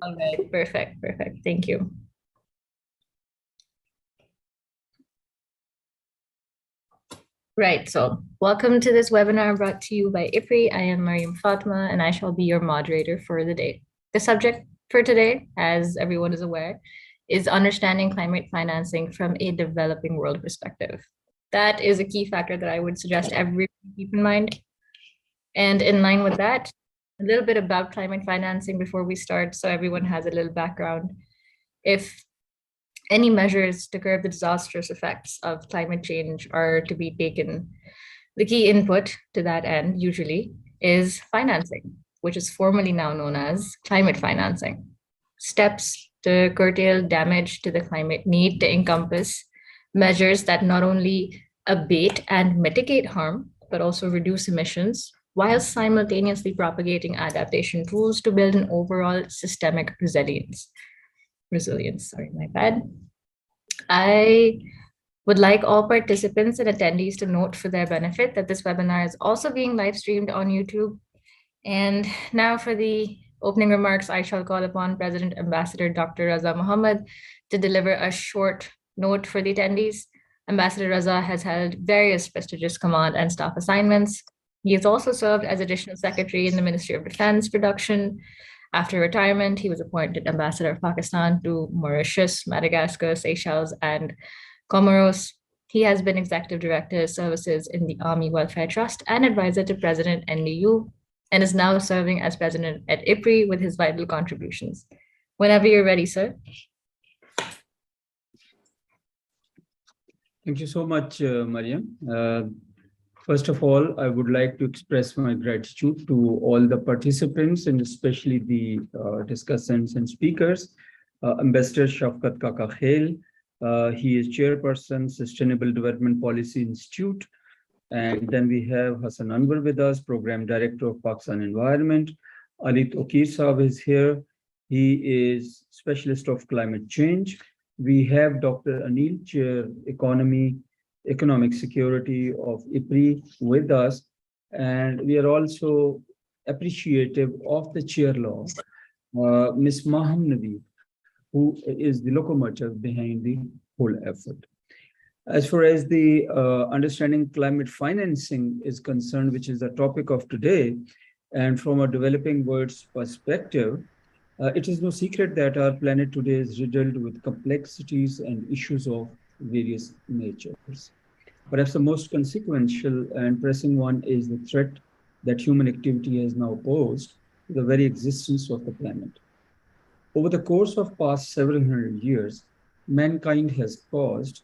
All right, perfect, perfect. Thank you. Right, so welcome to this webinar brought to you by IPRI. I am Mariam Fatma, and I shall be your moderator for the day. The subject for today, as everyone is aware, is understanding climate financing from a developing world perspective. That is a key factor that I would suggest everyone keep in mind. And in line with that, a little bit about climate financing before we start, so everyone has a little background. If any measures to curb the disastrous effects of climate change are to be taken, the key input to that end usually is financing, which is formally now known as climate financing. Steps to curtail damage to the climate need to encompass measures that not only abate and mitigate harm, but also reduce emissions, while simultaneously propagating adaptation tools to build an overall systemic resilience. Sorry, my bad. I would like all participants and attendees to note for their benefit that this webinar is also being live streamed on YouTube. And now for the opening remarks, I shall call upon President Ambassador Dr. Raza Mohammed to deliver a short note for the attendees. Ambassador Raza has held various prestigious command and staff assignments. He has also served as Additional Secretary in the Ministry of Defense Production. After retirement, he was appointed Ambassador of Pakistan to Mauritius, Madagascar, Seychelles, and Comoros. He has been Executive Director of Services in the Army Welfare Trust and advisor to President NDU, and is now serving as President at IPRI with his vital contributions. Whenever you're ready, sir. Thank you so much, Mariam. First of all, I would like to express my gratitude to all the participants and especially the discussants and speakers. Ambassador Shafkat Kaka Khail, he is Chairperson, Sustainable Development Policy Institute. And then we have Hassan Anwar with us, Program Director of Pakistan Environment. Alit Okir Saab is here. He is Specialist of Climate Change. We have Dr. Anil Chair, Economic Security of IPRI with us. And we are also appreciative of the chair law, Ms. Maham Naveed, who is the locomotive behind the whole effort. As far as the understanding climate financing is concerned, which is the topic of today, and from a developing world's perspective, it is no secret that our planet today is riddled with complexities and issues of various natures. Perhaps the most consequential and pressing one is the threat that human activity has now posed to the very existence of the planet. Over the course of past several hundred years, mankind has caused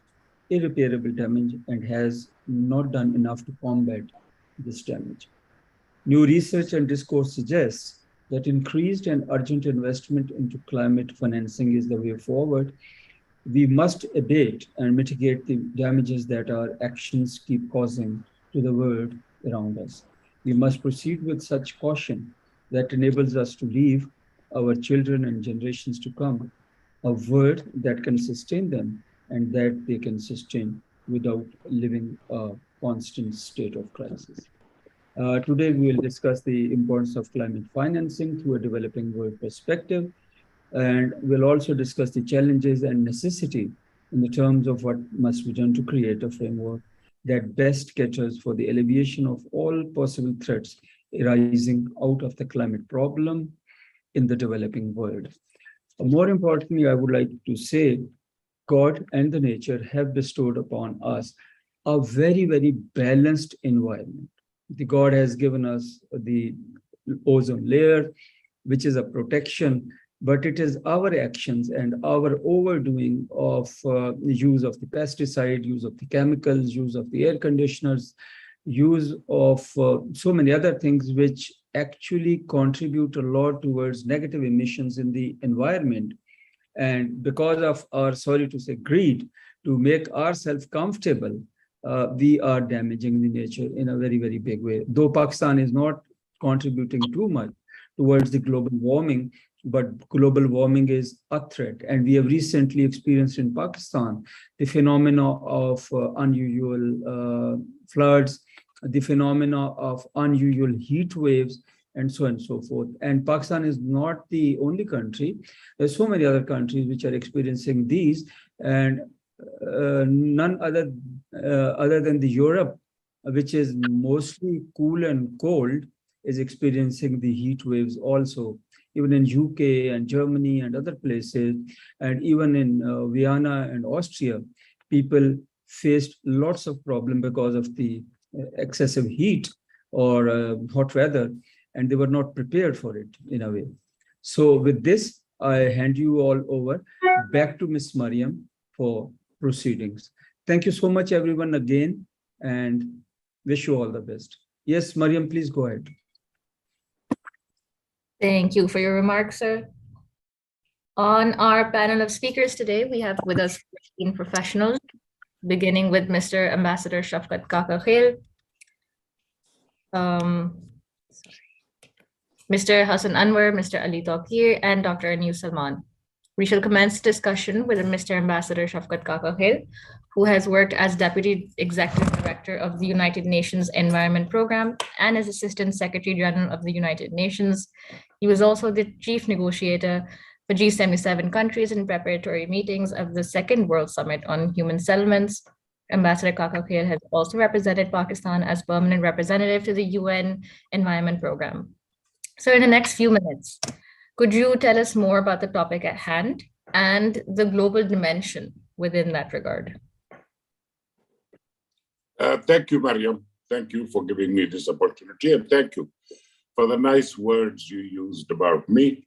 irreparable damage and has not done enough to combat this damage. New research and discourse suggests that increased and urgent investment into climate financing is the way forward. We must abate and mitigate the damages that our actions keep causing to the world around us. We must proceed with such caution that enables us to leave our children and generations to come a world that can sustain them and that they can sustain without living a constant state of crisis. Today, we will discuss the importance of climate financing through a developing world perspective, and we'll also discuss the challenges and necessity in the terms of what must be done to create a framework that best caters for the alleviation of all possible threats arising out of the climate problem in the developing world. More importantly, I would like to say God and the nature have bestowed upon us a very, very balanced environment. The God has given us the ozone layer, which is a protection, but it is our actions and our overdoing of use of the pesticide, use of the chemicals, use of the air conditioners, use of so many other things which actually contribute a lot towards negative emissions in the environment. And because of our, sorry to say, greed to make ourselves comfortable, we are damaging the nature in a very, very big way. Though Pakistan is not contributing too much towards the global warming, but global warming is a threat. And we have recently experienced in Pakistan the phenomena of unusual floods, the phenomena of unusual heat waves, and so on and so forth. And Pakistan is not the only country. There's so many other countries which are experiencing these, and none other than the Europe, which is mostly cool and cold, is experiencing the heat waves also. Even in UK and Germany and other places, and even in Vienna and Austria, people faced lots of problems because of the excessive heat or hot weather, and they were not prepared for it in a way. So with this, I hand you all over back to Ms. Mariam for proceedings. Thank you so much, everyone, again, and wish you all the best. Yes, Mariam, please go ahead. Thank you for your remarks, sir. On our panel of speakers today, we have with us 15 professionals, beginning with Mr. Ambassador Shafqat Kaka Khail, Mr. Hassan Anwar, Mr. Ali Taqir, and Dr. Anu Salman. We shall commence discussion with Mr. Ambassador Shafqat Kaka Khail, who has worked as Deputy Executive Director of the United Nations Environment Programme and as Assistant Secretary General of the United Nations. He was also the Chief Negotiator for G77 countries in preparatory meetings of the Second World Summit on Human Settlements. Ambassador Kaka Khail has also represented Pakistan as permanent representative to the UN Environment Programme. So in the next few minutes, could you tell us more about the topic at hand and the global dimension within that regard? Thank you, Mariam. Thank you for giving me this opportunity, and thank you for the nice words you used about me.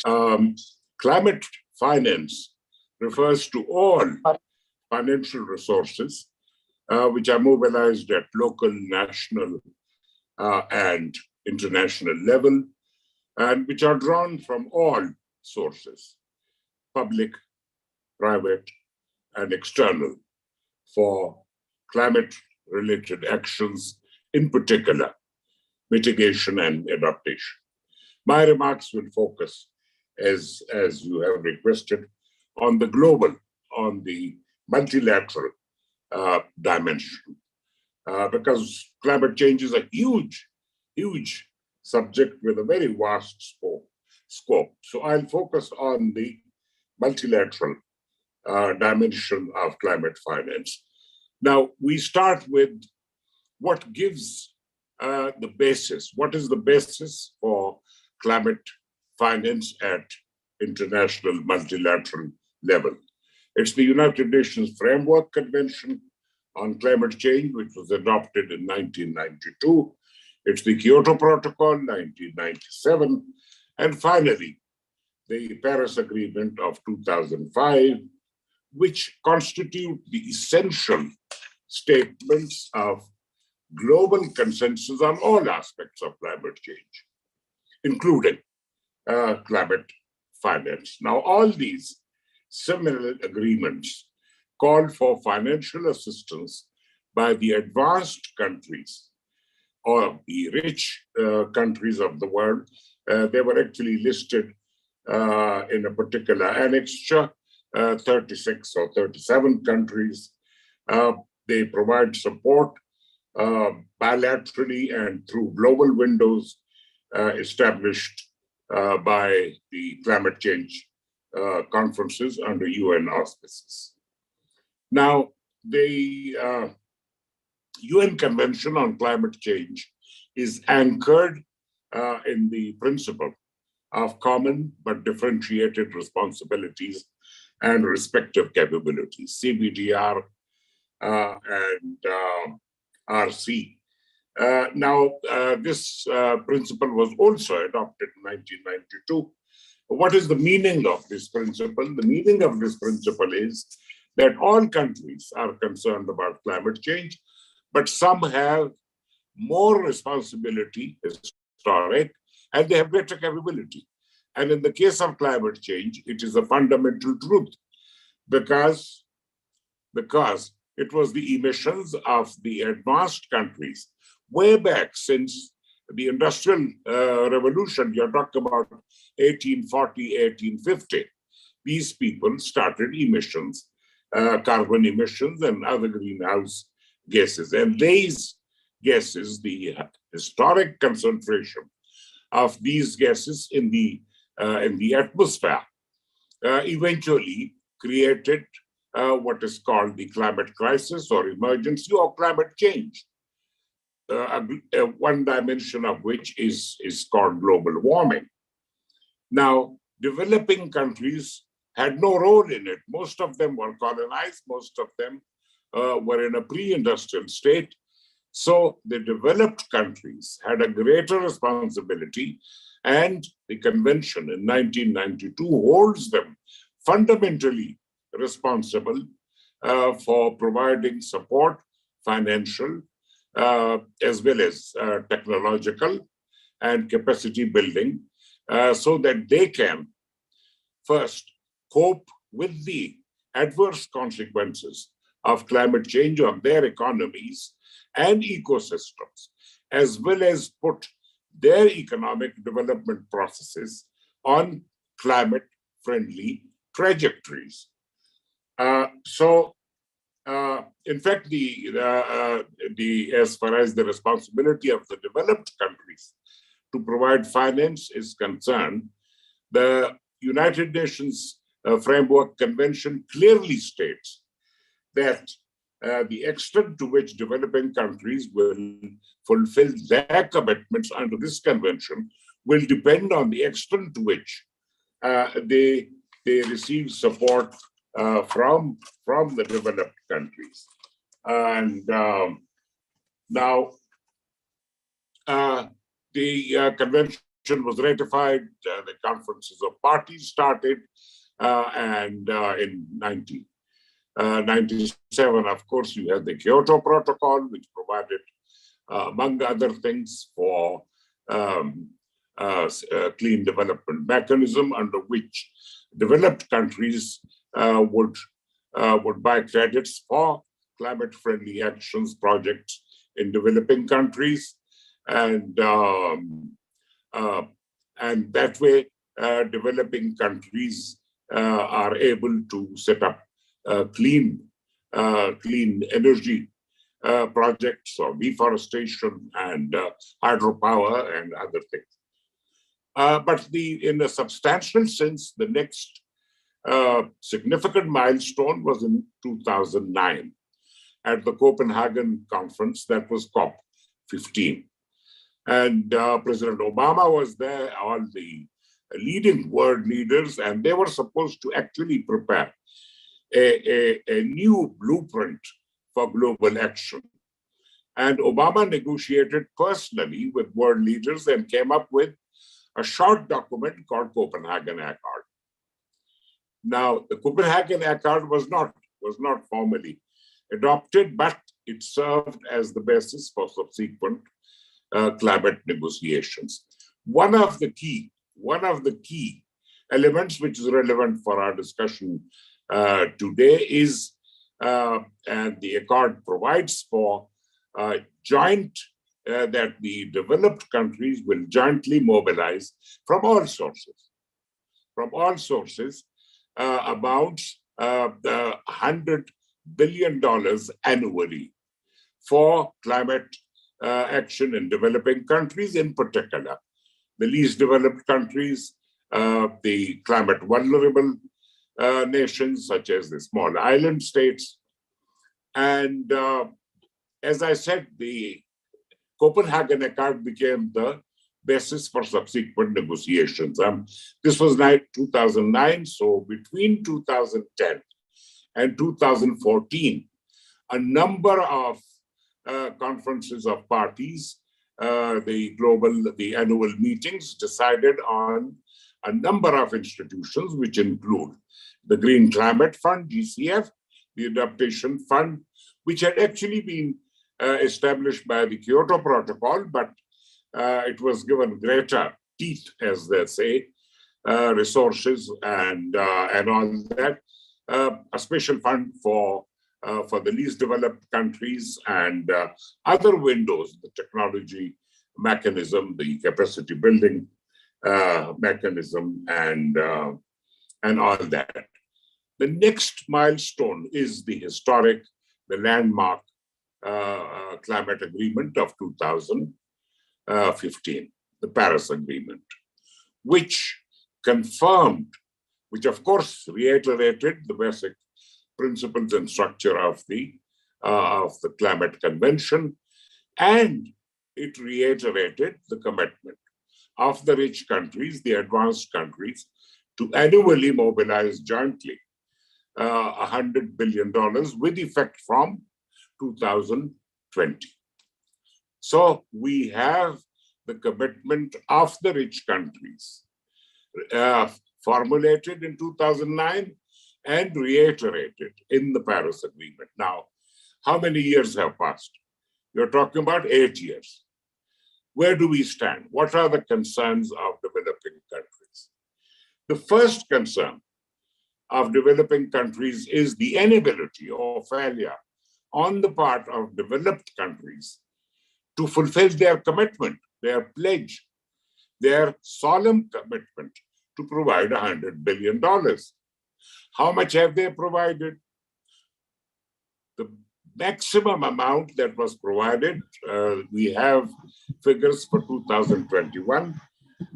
Climate finance refers to all financial resources which are mobilized at local, national, and international level, and which are drawn from all sources, public, private, and external, for climate-related actions, in particular, mitigation and adaptation. My remarks will focus, as you have requested, on the global, on the multilateral dimension, because climate change is a huge subject with a very vast scope. So I'll focus on the multilateral dimension of climate finance. Now, we start with what gives the basis. What is the basis for climate finance at international multilateral level? It's the United Nations Framework Convention on Climate Change, which was adopted in 1992. It's the Kyoto Protocol, 1997. And finally, the Paris Agreement of 2005, which constitute the essential statements of global consensus on all aspects of climate change, including climate finance. Now, all these similar agreements call for financial assistance by the advanced countries or the rich countries of the world. They were actually listed in a particular annexure, 36 or 37 countries. They provide support bilaterally and through global windows established by the climate change conferences under UN auspices. Now, the UN Convention on Climate Change is anchored in the principle of common but differentiated responsibilities and respective capabilities, CBDR and RC. Now, this principle was also adopted in 1992. What is the meaning of this principle? The meaning of this principle is that all countries are concerned about climate change, but some have more responsibility, historic, and they have greater capability. And in the case of climate change, it is a fundamental truth because it was the emissions of the advanced countries way back since the Industrial Revolution. You're talking about 1840, 1850. These people started emissions, carbon emissions and other greenhouse gases. And these gases, the historic concentration of these gases in the atmosphere eventually created what is called the climate crisis or emergency or climate change. One dimension of which is called global warming. Now, developing countries had no role in it. Most of them were colonized, most of them were in a pre-industrial state. So the developed countries had a greater responsibility, and the convention in 1992 holds them fundamentally responsible for providing support, financial, as well as technological and capacity building, so that they can first cope with the adverse consequences of climate change on their economies and ecosystems, as well as put their economic development processes on climate-friendly trajectories. In fact, as far as the responsibility of the developed countries to provide finance is concerned, the United Nations Framework Convention clearly states that the extent to which developing countries will fulfill their commitments under this convention will depend on the extent to which they receive support from the developed countries. And now the convention was ratified, the conferences of parties started, and in 1997, of course, you had the Kyoto Protocol, which provided, among other things, for a clean development mechanism under which developed countries would buy credits for climate-friendly actions projects in developing countries, and that way, developing countries are able to set up clean energy projects or deforestation and hydropower and other things. But in a substantial sense, the next significant milestone was in 2009 at the Copenhagen conference, that was COP15. And President Obama was there, all the leading world leaders, and they were supposed to actually prepare a new blueprint for global action. And Obama negotiated personally with world leaders and came up with a short document called Copenhagen Accord. Now, the Copenhagen Accord was not formally adopted, but it served as the basis for subsequent climate negotiations. One of the key elements which is relevant for our discussion today is, and the accord provides for joint, that the developed countries will jointly mobilize from all sources, amounts $100 billion annually for climate action in developing countries, in particular, the least developed countries, the climate vulnerable nations, such as the small island states. And as I said, the Copenhagen Accord became the basis for subsequent negotiations. This was 2009, so between 2010 and 2014, a number of conferences of parties, the annual meetings decided on a number of institutions, which include the Green Climate Fund, GCF, the Adaptation Fund, which had actually been established by the Kyoto Protocol, but it was given greater teeth, as they say, resources and all that. A special fund for the least developed countries and other windows, the technology mechanism, the capacity building mechanism, and all that. The next milestone is the historic, the landmark climate agreement of 2015. the Paris Agreement, which confirmed, which of course reiterated the basic principles and structure of the Climate Convention, and it reiterated the commitment of the rich countries, the advanced countries, to annually mobilize jointly $100 billion with effect from 2020. So we have the commitment of the rich countries formulated in 2009 and reiterated in the Paris Agreement. Now, how many years have passed? You're talking about 8 years. Where do we stand? What are the concerns of developing countries? The first concern of developing countries is the inability or failure on the part of developed countries to fulfill their commitment, their pledge, their solemn commitment to provide $100 billion. How much have they provided? The maximum amount that was provided, we have figures for 2021,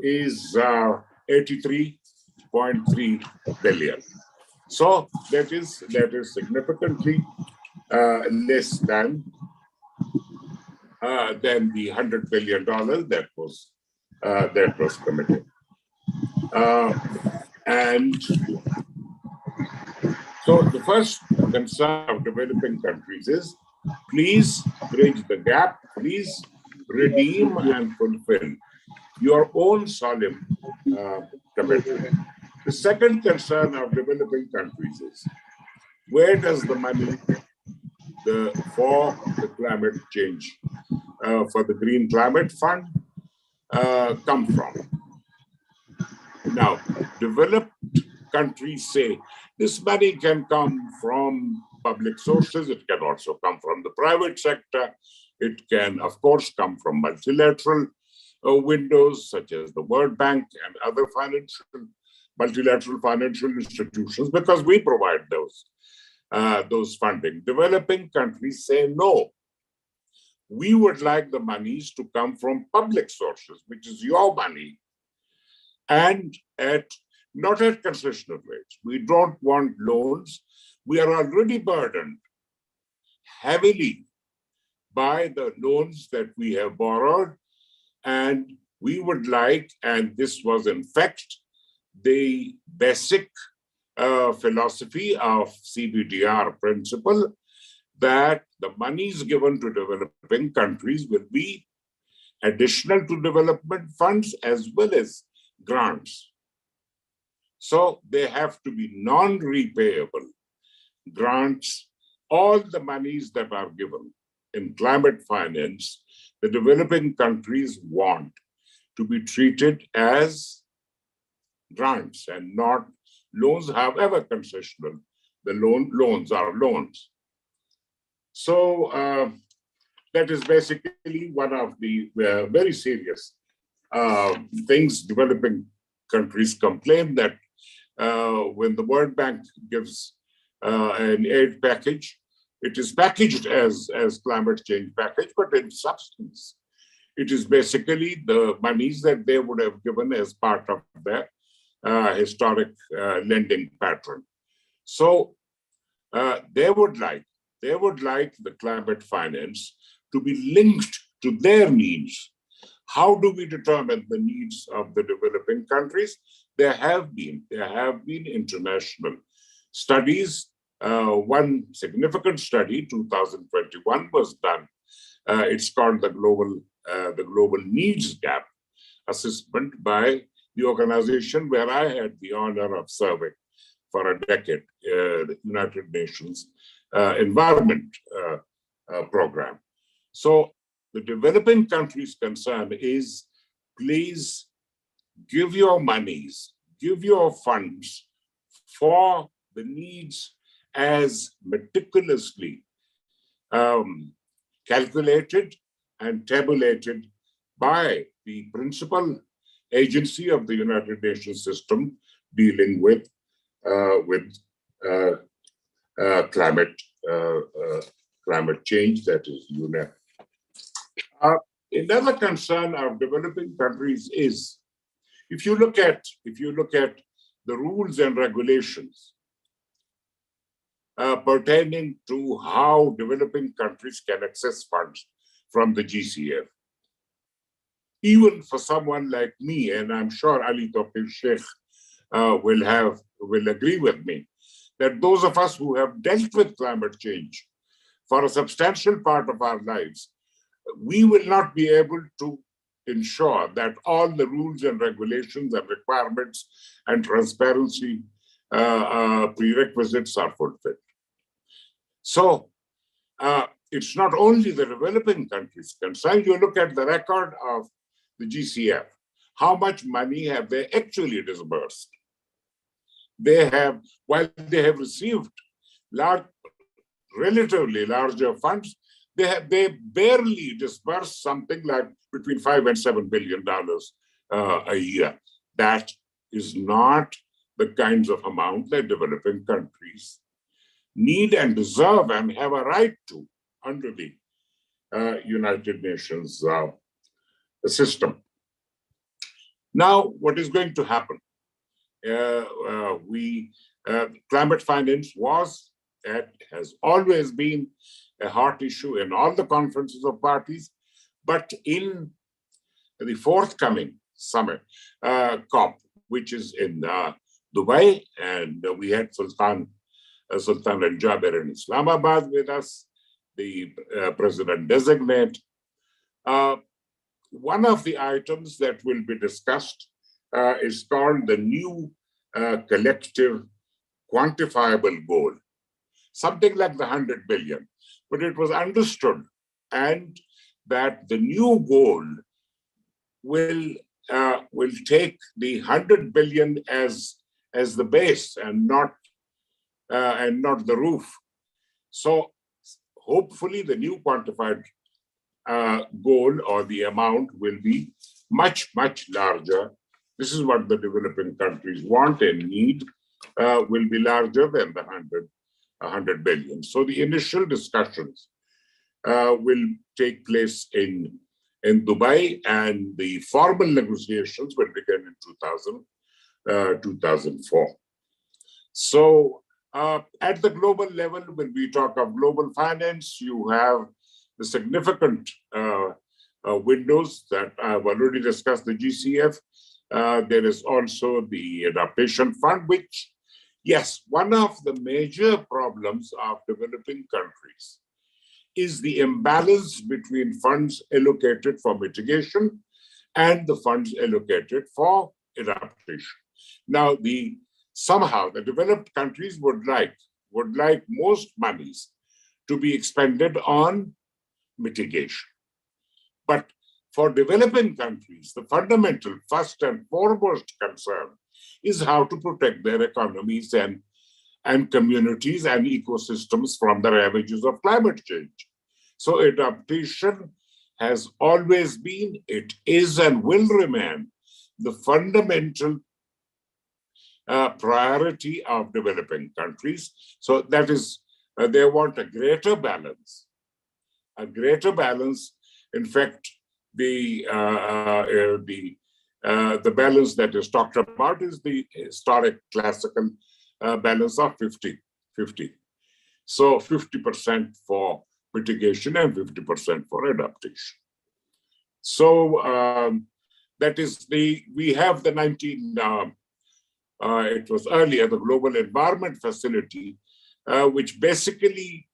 is 83.3 billion. So that is significantly less than the $100 billion that was committed. And so the first concern of developing countries is, please bridge the gap, please redeem and fulfill your own solemn commitment. The second concern of developing countries is, where does the money for the climate change, for the Green Climate Fund, come from? Now, developed countries say this money can come from public sources, it can also come from the private sector, it can, of course, come from multilateral windows such as the World Bank and other multilateral financial institutions, because we provide those funding. Developing countries say no. We would like the monies to come from public sources, which is your money, and not at concessional rates. We don't want loans. We are already burdened heavily by the loans that we have borrowed, and we would like, and this was in fact the basic philosophy of CBDR principle, that the monies given to developing countries will be additional to development funds as well as grants. So they have to be non-repayable grants. All the monies that are given in climate finance, the developing countries want to be treated as grants and not loans, however concessional. The loans are loans. So that is basically one of the very serious things. Developing countries complain that when the World Bank gives an aid package, it is packaged as climate change package, but in substance, it is basically the monies that they would have given as part of their historic lending pattern. So they would like the climate finance to be linked to their needs. How do we determine the needs of the developing countries? There have been international studies. One significant study, 2021, was done. It's called the Global Needs Gap Assessment by the organization where I had the honor of serving for a decade, the United Nations Environment Program. So the developing countries' concern is, please give your monies, give your funds for the needs as meticulously calculated and tabulated by the principal agency of the United Nations system dealing with climate change, that is UNEP. Another concern of developing countries is, if you look at the rules and regulations pertaining to how developing countries can access funds from the GCF, even for someone like me, and I'm sure Ali Tawfiq Sheikh will agree with me, that those of us who have dealt with climate change for a substantial part of our lives, we will not be able to ensure that all the rules and regulations and requirements and transparency prerequisites are fulfilled. So it's not only the developing countries concerned. You look at the record of the GCF. How much money have they actually disbursed? They have, while they have received relatively larger funds, they barely disburse something like between $5 and $7 billion a year. That is not the kinds of amount that developing countries need and deserve and have a right to under the United Nations system. Now, what is going to happen? Climate finance was and has always been a hot issue in all the conferences of parties, but in the forthcoming summit, COP, which is in Dubai, and we had Sultan Al-Jaber in Islamabad with us, the president-designate. One of the items that will be discussed is called the new collective quantifiable goal, something like the 100 billion. But it was understood and that the new goal will take the 100 billion as the base and not the roof. So hopefully the new quantified goal or the amount will be much, much larger. This is what the developing countries want and need, will be larger than the 100 billion. So the initial discussions will take place in Dubai, and the formal negotiations will begin in 2004. So at the global level, when we talk of global finance, you have the significant windows that I've already discussed, the GCF. There is also the Adaptation Fund, which, yes, one of the major problems of developing countries is the imbalance between funds allocated for mitigation and the funds allocated for adaptation. Now, somehow the developed countries would like most monies to be expended on mitigation. But for developing countries, the fundamental first and foremost concern is how to protect their economies and communities and ecosystems from the ravages of climate change. So adaptation has always been, it is and will remain the fundamental priority of developing countries. So that is, they want a greater balance. In fact, the balance that is talked about is the historic classical balance of 50-50. So 50% for mitigation and 50% for adaptation. So that is we have the it was earlier, the Global Environment Facility, which basically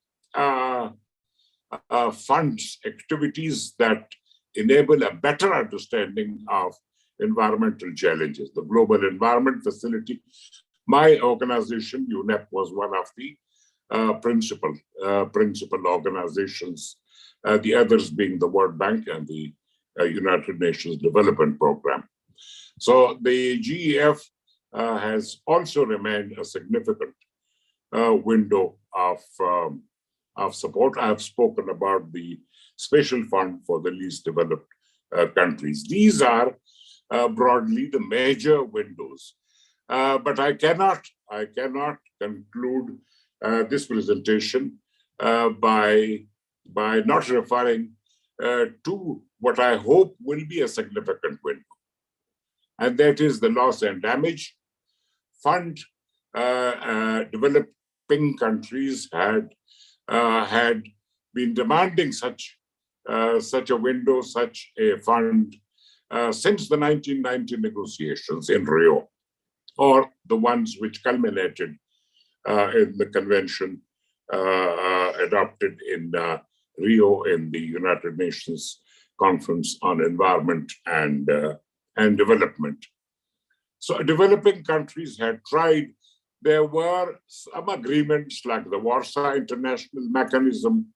funds activities that enable a better understanding of environmental challenges. The Global Environment Facility, my organization, UNEP, was one of the principal organizations, the others being the World Bank and the United Nations Development Program. So the GEF has also remained a significant window of support. I've spoken about the special fund for the least developed countries. These are broadly the major windows. But I cannot conclude this presentation by not referring to what I hope will be a significant window. And that is the loss and damage fund. Developing countries had been demanding such a window, such a fund since the 1990 negotiations in Rio, or the ones which culminated in the convention adopted in Rio in the United Nations Conference on Environment and Development. So developing countries had tried. There were some agreements like the Warsaw International Mechanism,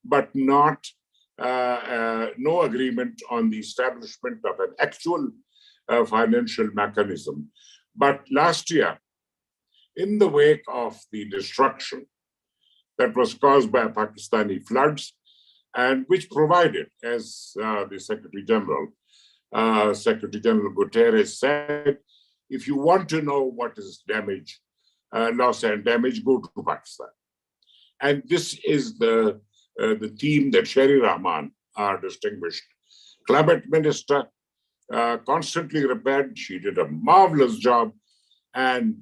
but no agreement on the establishment of an actual financial mechanism. But last year, in the wake of the destruction that was caused by Pakistani floods, and which provided, as the Secretary General Guterres said, if you want to know what is damage, loss and damage, go to Pakistan. And this is the theme that Sherry Rahman, our distinguished climate minister, constantly repaired. She did a marvelous job, and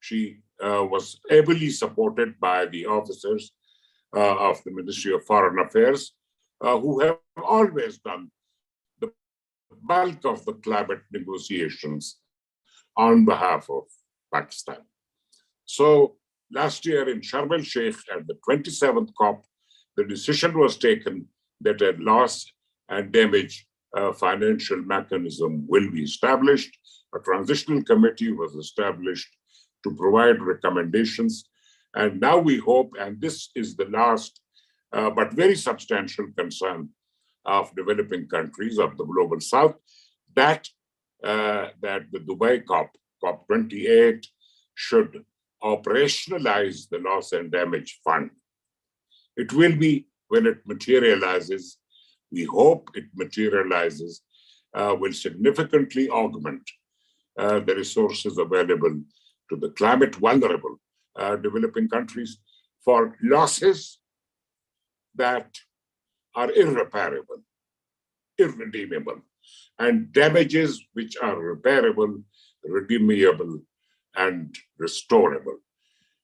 she was ably supported by the officers of the Ministry of Foreign Affairs, who have always done the bulk of the climate negotiations on behalf of Pakistan. So last year in Sharm el-Sheikh at the 27th COP, the decision was taken that a loss and damage financial mechanism will be established. A transitional committee was established to provide recommendations. And now we hope, and this is the last but very substantial concern of developing countries of the global south, that the Dubai COP28 should operationalize the loss and damage fund. It will be, when it materializes, we hope it materializes, will significantly augment the resources available to the climate vulnerable developing countries for losses that are irreparable, irredeemable, and damages which are repairable, redeemable, and restorable.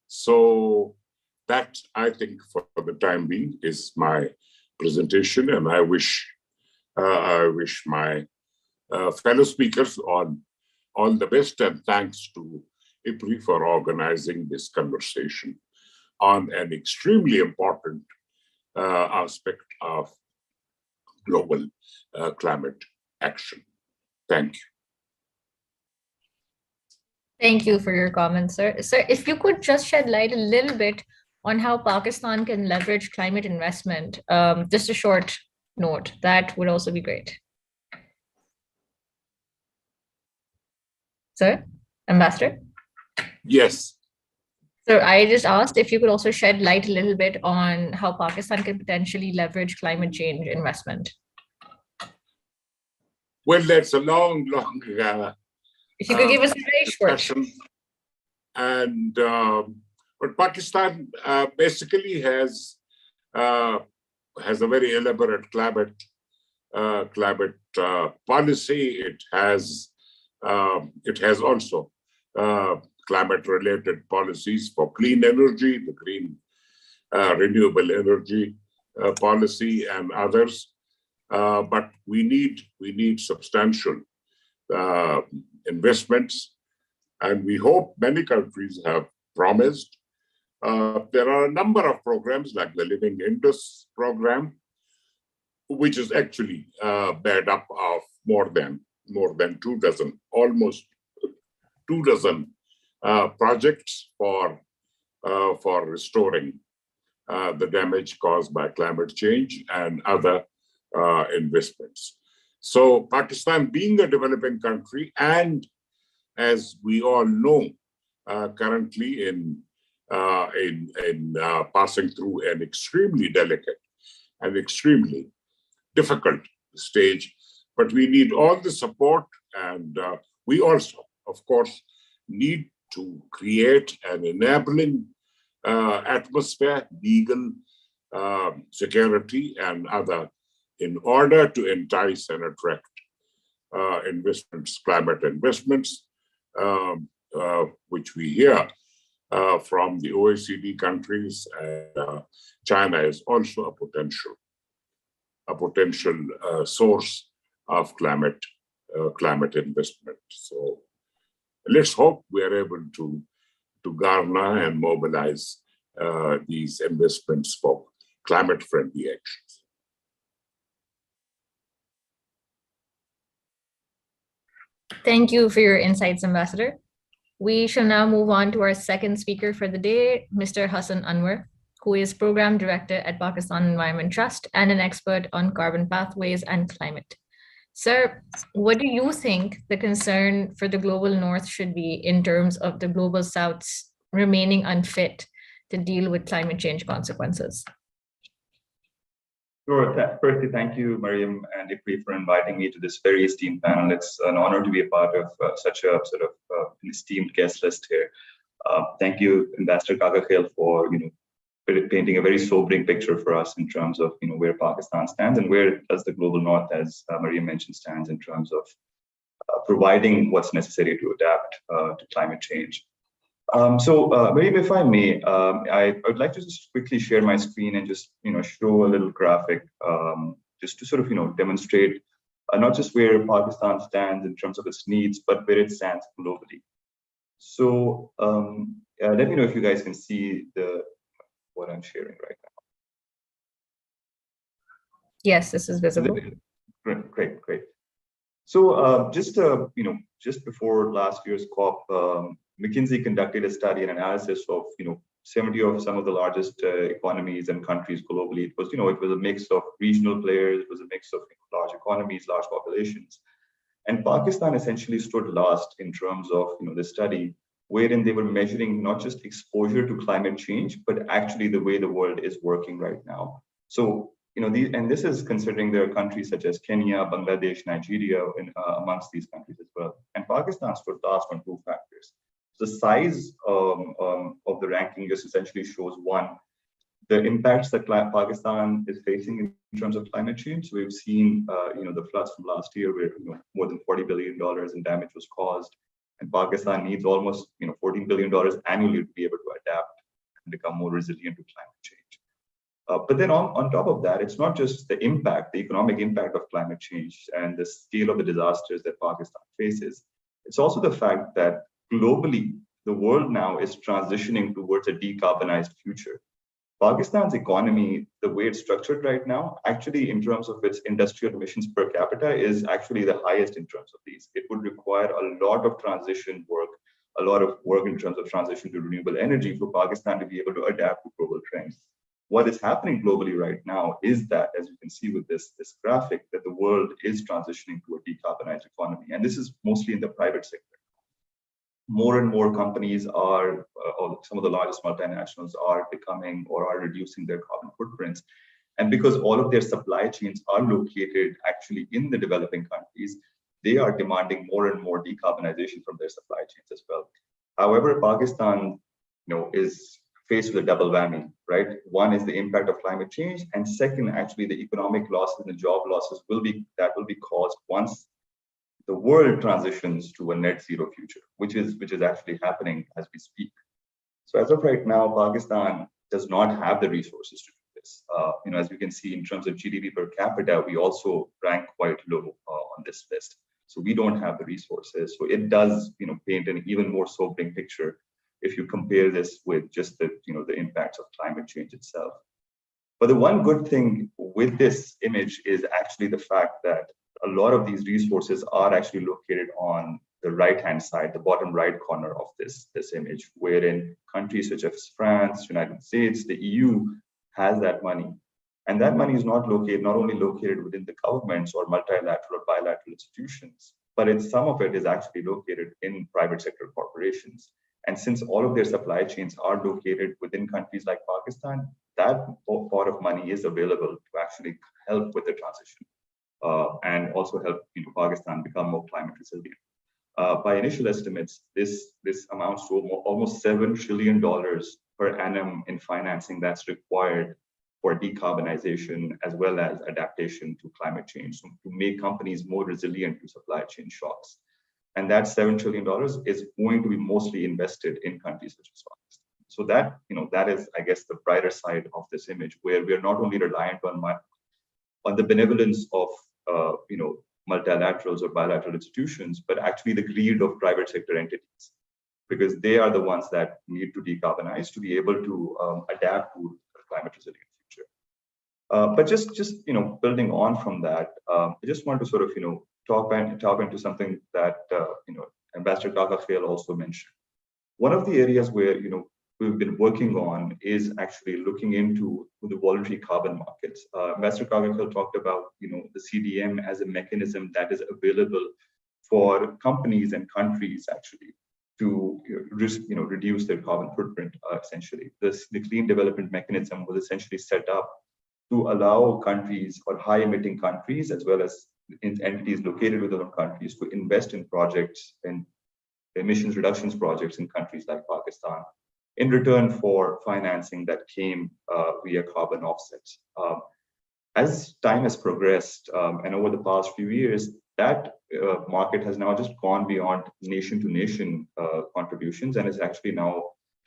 So that, I think, for the time being, is my presentation, and I wish my fellow speakers all the best, and thanks to IPRI for organizing this conversation on an extremely important aspect of global climate action. Thank you. Thank you for your comments, sir. Sir, if you could just shed light a little bit on how Pakistan can leverage climate investment, just a short note, that would also be great. Sir, Ambassador? Yes. So I just asked if you could also shed light a little bit on how Pakistan can potentially leverage climate change investment. Well, that's a long, if you could give us a very short. And but Pakistan basically has a very elaborate climate policy. It has also climate-related policies for clean energy, the green renewable energy policy, and others. But we need substantial investments, and we hope many countries have promised. There are a number of programs like the Living Indus program, which is actually made up of more than 24 almost 24 projects for restoring the damage caused by climate change and other investments. So Pakistan, being a developing country, and as we all know, currently in passing through an extremely delicate and extremely difficult stage, but we need all the support, and we also, of course, need to create an enabling atmosphere, legal, security, and other in order to entice and attract investments, climate investments, which we hear from the OECD countries. China is also a potential source of climate investment. So let's hope we are able to garner and mobilize these investments for climate-friendly actions. Thank you for your insights, Ambassador. We shall now move on to our second speaker for the day, Mr. Hassan Anwar, who is Program Director at Pakistan Environment Trust and an expert on carbon pathways and climate. Sir, what do you think the concern for the global north should be in terms of the global south's remaining unfit to deal with climate change consequences? Sure. Firstly, thank you, Mariam and IPRI, for inviting me to this very esteemed panel. It's an honor to be a part of such a sort of esteemed guest list here. Thank you, Ambassador Kaka for painting a very sobering picture for us in terms of where Pakistan stands and where does the global north, as Mariam mentioned, stands in terms of providing what's necessary to adapt to climate change. Mariam, if I may, I would like to just quickly share my screen and just show a little graphic just to sort of demonstrate not just where Pakistan stands in terms of its needs, but where it stands globally. So let me know if you guys can see what I'm sharing right now. Yes, this is visible. Great. So just before last year's COP, McKinsey conducted a study and analysis of 70 of some of the largest economies and countries globally. It was a mix of regional players, it was a mix of large economies, large populations, and Pakistan essentially stood last in terms of the study, wherein they were measuring not just exposure to climate change, but actually the way the world is working right now. So and this is considering there are countries such as Kenya, Bangladesh, Nigeria, amongst these countries as well. And Pakistan stood last on two factors. The size of the ranking just essentially shows one, the impacts that Pakistan is facing in terms of climate change. So we've seen the floods from last year where more than $40 billion in damage was caused, and Pakistan needs almost $14 billion annually to be able to adapt and become more resilient to climate change. But then on top of that, it's not just the impact, the economic impact of climate change and the scale of the disasters that Pakistan faces. It's also the fact that globally, the world now is transitioning towards a decarbonized future. Pakistan's economy, the way it's structured right now, actually in terms of its industrial emissions per capita is actually the highest in terms of these. It would require a lot of transition work, a lot of work in terms of transition to renewable energy for Pakistan to be able to adapt to global trends. What is happening globally right now is that, as you can see with this graphic, that the world is transitioning to a decarbonized economy. And this is mostly in the private sector. More and more companies or some of the largest multinationals are becoming or are reducing their carbon footprints. And because all of their supply chains are located actually in the developing countries, they are demanding more and more decarbonization from their supply chains as well. However, Pakistan, is faced with a double whammy, right? One is the impact of climate change, and second, actually, the economic losses and the job losses will be caused once the world transitions to a net zero future, which is actually happening as we speak. So as of right now, Pakistan does not have the resources to do this. As you can see, in terms of GDP per capita, we also rank quite low on this list. So we don't have the resources. So it does, paint an even more sobering picture if you compare this with just the impacts of climate change itself. But the one good thing with this image is actually the fact that a lot of these resources are actually located on the right-hand side, the bottom right corner of this image, wherein countries such as France, United States, the EU has that money. And that money is not only located within the governments or multilateral or bilateral institutions, but some of it is actually located in private sector corporations. And since all of their supply chains are located within countries like Pakistan, that part of money is available to actually help with the transition and also help Pakistan become more climate resilient. By initial estimates, this amounts to almost $7 trillion per annum in financing that's required for decarbonization as well as adaptation to climate change, so to make companies more resilient to supply chain shocks. And that $7 trillion is going to be mostly invested in countries such as Pakistan. So that, that is, I guess, the brighter side of this image, where we are not only reliant on the benevolence of, multilaterals or bilateral institutions, but actually the greed of private sector entities, because they are the ones that need to decarbonize to be able to adapt to a climate resilient future. But just building on from that, I just want to sort of top into something that Ambassador Kaka Khail also mentioned. One of the areas where we've been working on is actually looking into the voluntary carbon markets. Ambassador Kaka Khail talked about the CDM as a mechanism that is available for companies and countries actually to reduce their carbon footprint. Essentially, the Clean Development Mechanism was essentially set up to allow countries or high emitting countries as well as entities located within other countries to invest in projects and emissions reductions projects in countries like Pakistan in return for financing that came via carbon offsets. As time has progressed and over the past few years, that market has now just gone beyond nation to nation contributions and is actually now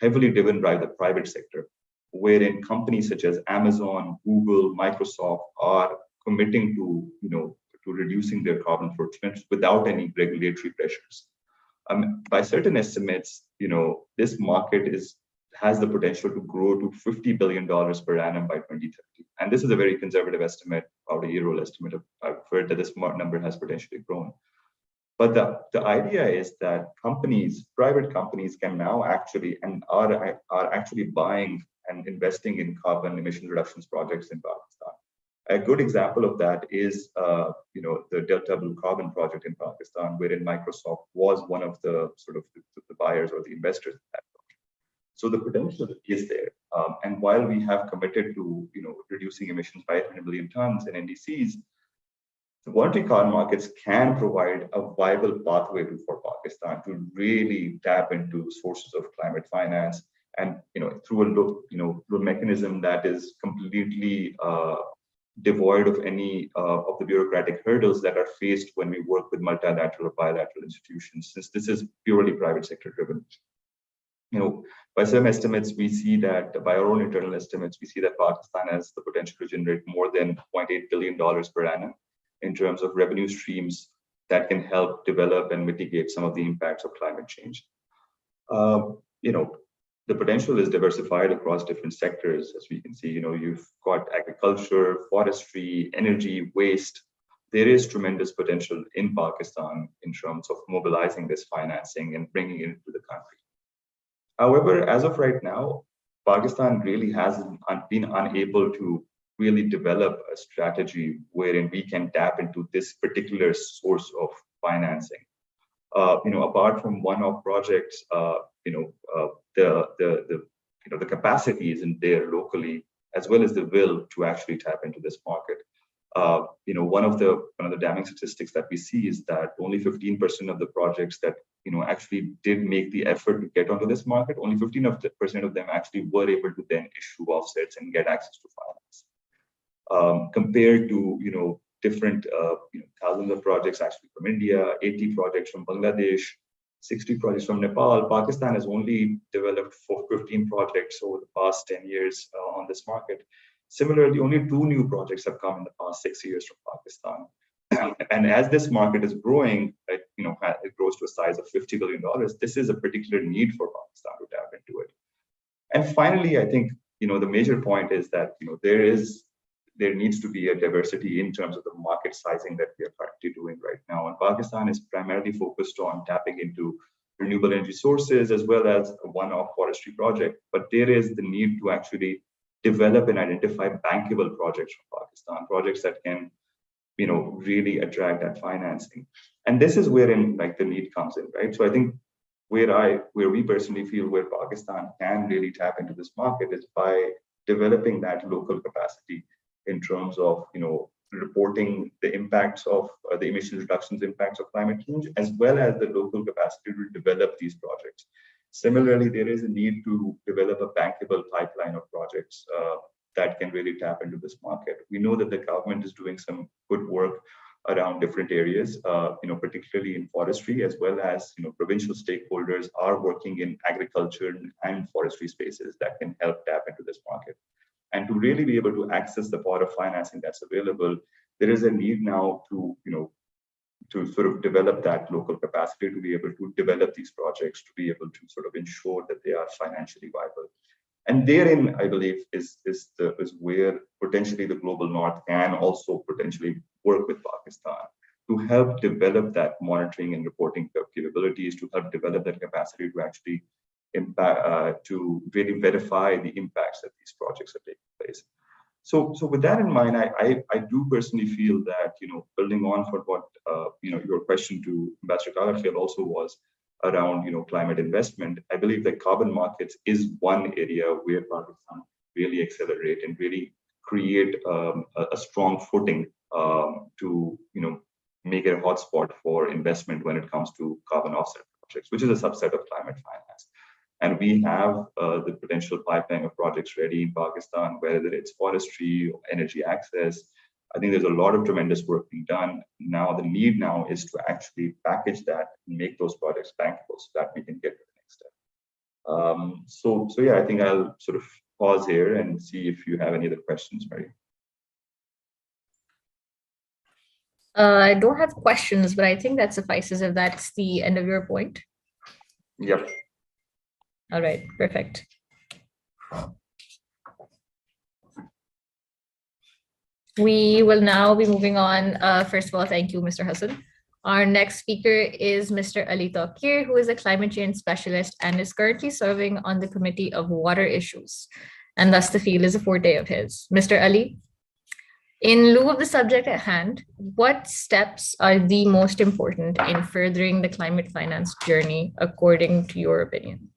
heavily driven by the private sector, wherein companies such as Amazon, Google, Microsoft are committing to reducing their carbon footprints without any regulatory pressures. By certain estimates, this market has the potential to grow to $50 billion per annum by 2030. And this is a very conservative estimate, about a year-old estimate. I've heard that this number has potentially grown. But the idea is that private companies can now actually and are actually buying and investing in carbon emission reductions projects in Pakistan. A good example of that is, the Delta Blue Carbon project in Pakistan, wherein Microsoft was one of the the buyers or the investors in that project. So the potential is there. And while we have committed to, reducing emissions by 800 million tons in NDCs, the voluntary carbon markets can provide a viable pathway for Pakistan to really tap into sources of climate finance, and through a mechanism that is completely devoid of any of the bureaucratic hurdles that are faced when we work with multilateral or bilateral institutions, since this is purely private sector driven. By some estimates, we see that, by our own internal estimates, we see that Pakistan has the potential to generate more than $0.8 billion per annum in terms of revenue streams that can help develop and mitigate some of the impacts of climate change. The potential is diversified across different sectors. As we can see, you've got agriculture, forestry, energy, waste. There is tremendous potential in Pakistan in terms of mobilizing this financing and bringing it into the country. However, as of right now, Pakistan really hasn't been unable to really develop a strategy wherein we can tap into this particular source of financing. Apart from one-off projects, the capacity isn't there locally, as well as the will to actually tap into this market. One of the damning statistics that we see is that only 15% of the projects that actually did make the effort to get onto this market, only 15% of them actually were able to then issue offsets and get access to finance. Compared to different thousands of projects actually from India, 80 projects from Bangladesh, 60 projects from Nepal, Pakistan has only developed 15 projects over the past 10 years on this market. Similarly, only 2 new projects have come in the past 6 years from Pakistan. And as this market is growing, it grows to a size of $50 billion. This is a particular need for Pakistan to tap into it. And finally, I think the major point is that there needs to be a diversity in terms of the market sizing that we are currently doing right now. And Pakistan is primarily focused on tapping into renewable energy sources as well as a one-off forestry project. But there is the need to actually develop and identify bankable projects from Pakistan, projects that can really attract that financing. And this is wherein the need comes in, right? So I think where we personally feel where Pakistan can really tap into this market is by developing that local capacity in terms of reporting the impacts of the emission reductions impacts of climate change, as well as the local capacity to develop these projects. Similarly, there is a need to develop a bankable pipeline of projects that can really tap into this market. We know that the government is doing some good work around different areas, particularly in forestry, as well as provincial stakeholders are working in agriculture and forestry spaces that can help tap into this market. And to really be able to access the pot of financing that's available, there is a need now to sort of develop that local capacity to be able to develop these projects, to be able to sort of ensure that they are financially viable. And therein, I believe, is where potentially the global north can also potentially work with Pakistan to help develop that monitoring and reporting capabilities, to help develop that capacity to actually to really verify the impacts that these projects are taking place. So with that in mind, I do personally feel that, building on for what, your question to Ambassador Kakakhel also was around, climate investment, I believe that carbon markets is one area where Pakistan really accelerate and really create a strong footing to, make it a hotspot for investment when it comes to carbon offset projects, which is a subset of climate finance. And we have the potential pipeline of projects ready in Pakistan, whether it's forestry or energy access. I think there's a lot of tremendous work being done. Now, the need now is to actually package that and make those projects bankable so that we can get to the next step. So yeah, I think I'll sort of pause here and see if you have any other questions, Mary. I don't have questions, but I think that suffices if that's the end of your point. Yep. All right, perfect. We will now be moving on. First of all, thank you, Mr. Hassan. Our next speaker is Mr. Ali Tawqir, who is a climate change specialist and is currently serving on the Committee of Water Issues, and thus the field is a forte of his. Mr. Ali, in lieu of the subject at hand, what steps are the most important in furthering the climate finance journey, according to your opinion?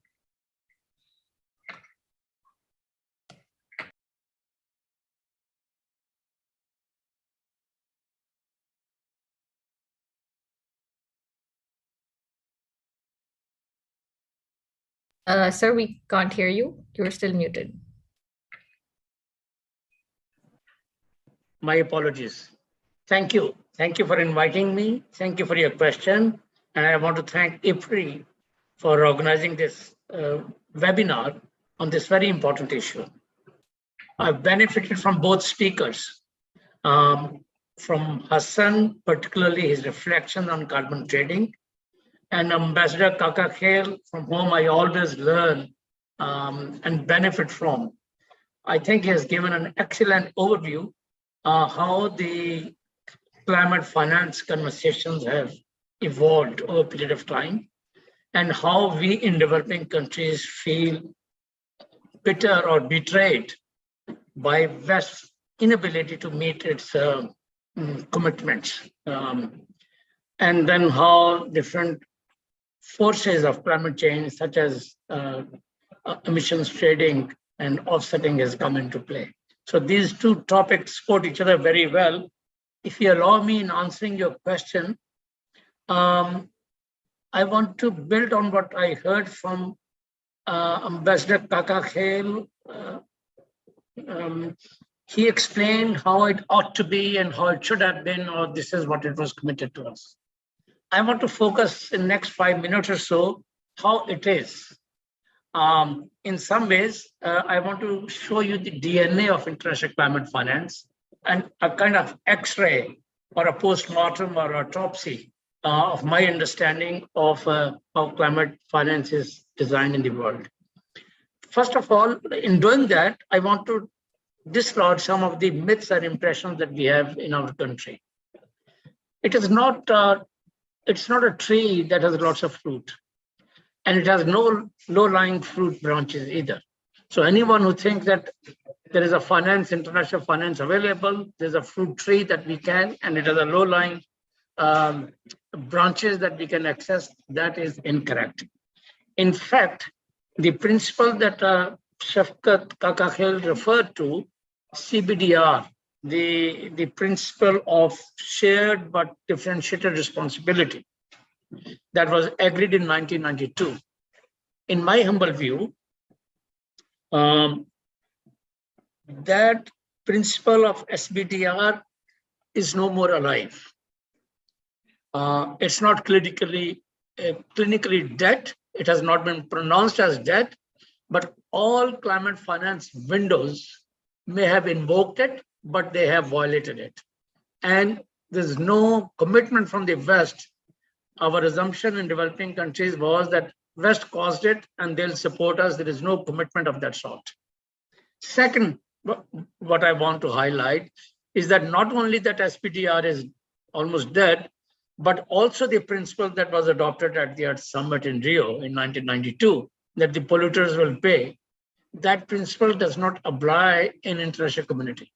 Sir, we can't hear you. You're still muted. My apologies. Thank you. Thank you for inviting me. Thank you for your question. And I want to thank IFPRI for organizing this webinar on this very important issue. I've benefited from both speakers, from Hassan, particularly his reflection on carbon trading, and Ambassador Kakakhel, from whom I always learn and benefit from. I think he has given an excellent overview how the climate finance conversations have evolved over a period of time, and how we in developing countries feel bitter or betrayed by West's inability to meet its commitments. And then how different forces of climate change, such as emissions trading and offsetting, has come into play. So these two topics support each other very well. If you allow me in answering your question, I want to build on what I heard from Ambassador Kakakhel. He explained how it ought to be and how it should have been, or this is what it was committed to us. I want to focus in the next 5 minutes or so how it is. In some ways, I want to show you the DNA of international climate finance and a kind of X-ray or a post-mortem or autopsy of my understanding of how climate finance is designed in the world. First of all, in doing that, I want to dislodge some of the myths and impressions that we have in our country. It is not it's not a tree that has lots of fruit, and it has no low-lying fruit branches either. So anyone who thinks that there is a international finance available, there's a fruit tree that we can, and it has a low-lying branches that we can access, that is incorrect. In fact, the principle that Shafkat Kakakhel referred to, CBDR, the principle of shared but differentiated responsibility, that was agreed in 1992. In my humble view, that principle of SBTR is no more alive. It's not clinically dead. It has not been pronounced as dead, but all climate finance windows may have invoked it, but they have violated it. And there's no commitment from the West. Our assumption in developing countries was that West caused it and they'll support us. There is no commitment of that sort. Second, what I want to highlight is that not only that SBTR is almost dead, but also the principle that was adopted at the Earth Summit in Rio in 1992, that the polluters will pay. That principle does not apply in international community.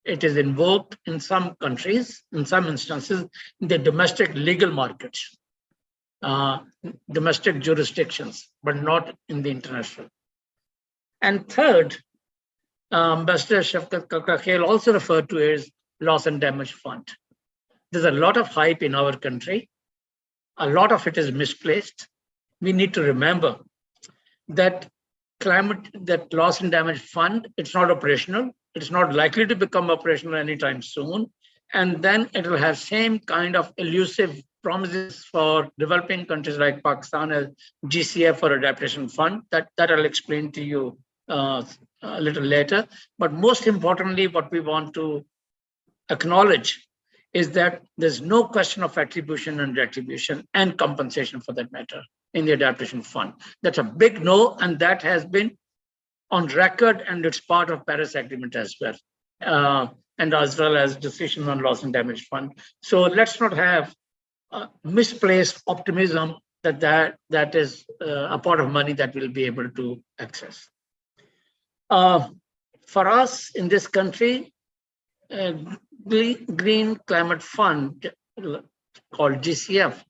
It is invoked in some countries, in some instances, in the domestic legal markets, domestic jurisdictions, but not in the international. And third, Ambassador Shafkat Kakrakhail also referred to as loss and damage fund. There's a lot of hype in our country. A lot of it is misplaced. We need to remember that that loss and damage fund, it's not operational. It's not likely to become operational anytime soon. And then it will have same kind of elusive promises for developing countries like Pakistan as GCF or adaptation fund that I'll explain to you a little later. But most importantly, what we want to acknowledge is that there's no question of attribution and retribution and compensation for that matter in the adaptation fund. That's a big no, and that has been on record, and it's part of Paris Agreement as well, and as well as decision on loss and damage fund. So let's not have misplaced optimism that is a pot of money that we'll be able to access. For us in this country, Green Climate Fund, called GCF,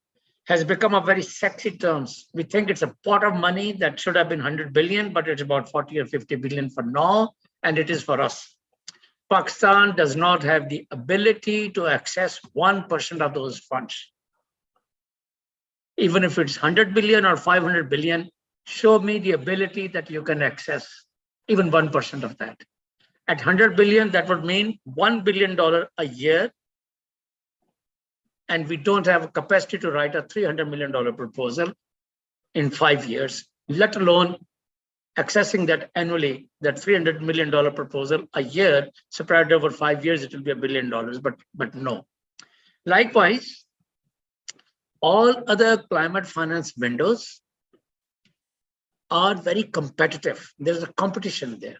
has become a very sexy term. We think it's a pot of money that should have been 100 billion, but it's about 40 or 50 billion for now, and it is for us. Pakistan does not have the ability to access 1% of those funds. Even if it's 100 billion or 500 billion, show me the ability that you can access even 1% of that. At 100 billion, that would mean $1 billion a year. And we don't have a capacity to write a $300 million proposal in 5 years, let alone accessing that annually, that $300 million proposal a year, spread over 5 years, it will be $1 billion, but no. Likewise, all other climate finance windows are very competitive. There's a competition there.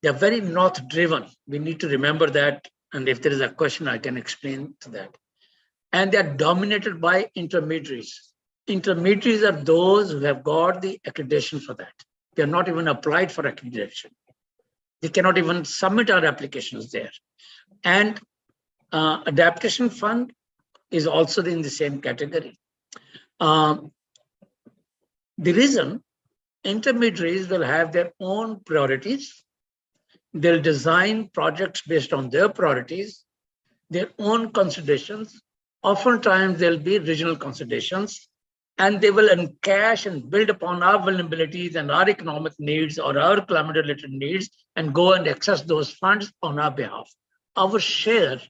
They're very north driven. We need to remember that. And if there is a question, I can explain to that. And they're dominated by intermediaries. Intermediaries are those who have got the accreditation for that. They're not even applied for accreditation. They cannot even submit our applications there. And adaptation fund is also in the same category. The reason intermediaries will have their own priorities. They'll design projects based on their priorities, their own considerations. Oftentimes, there'll be regional considerations, and they will encash and build upon our vulnerabilities and our economic needs or our climate-related needs and go and access those funds on our behalf. Our share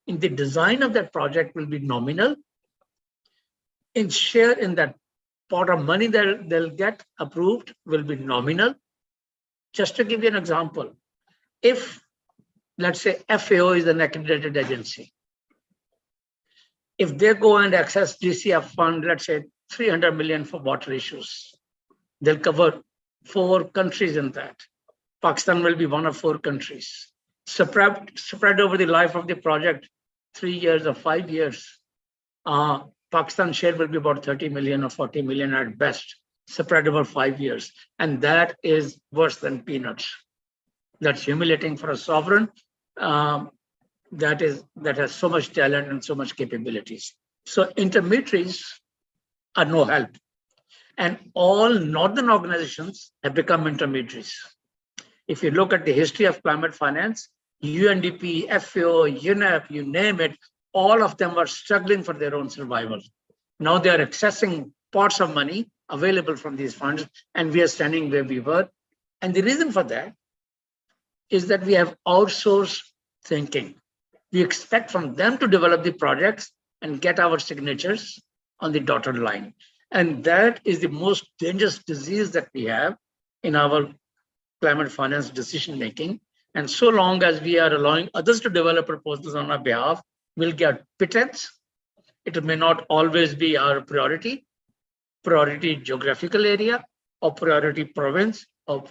in the design of that project will be nominal. In share in that pot of money that they'll get approved will be nominal. Just to give you an example, if, let's say, FAO is an accredited agency, if they go and access GCF fund, let's say 300 million for water issues, they'll cover 4 countries in that. Pakistan will be one of 4 countries. Spread over the life of the project, 3 years or 5 years, Pakistan's share will be about 30 million or 40 million at best, spread over 5 years. And that is worse than peanuts. That's humiliating for a sovereign that has so much talent and so much capabilities. So intermediaries are no help. And all northern organizations have become intermediaries. If you look at the history of climate finance, UNDP, FAO, UNEP, you name it, all of them are struggling for their own survival. Now they are accessing pots of money available from these funds, and we are standing where we were. And the reason for that is that we have outsourced thinking. We expect from them to develop the projects and get our signatures on the dotted line. And that is the most dangerous disease that we have in our climate finance decision making. And so long as we are allowing others to develop proposals on our behalf, we'll get pittance. It may not always be our priority geographical area, or priority province, or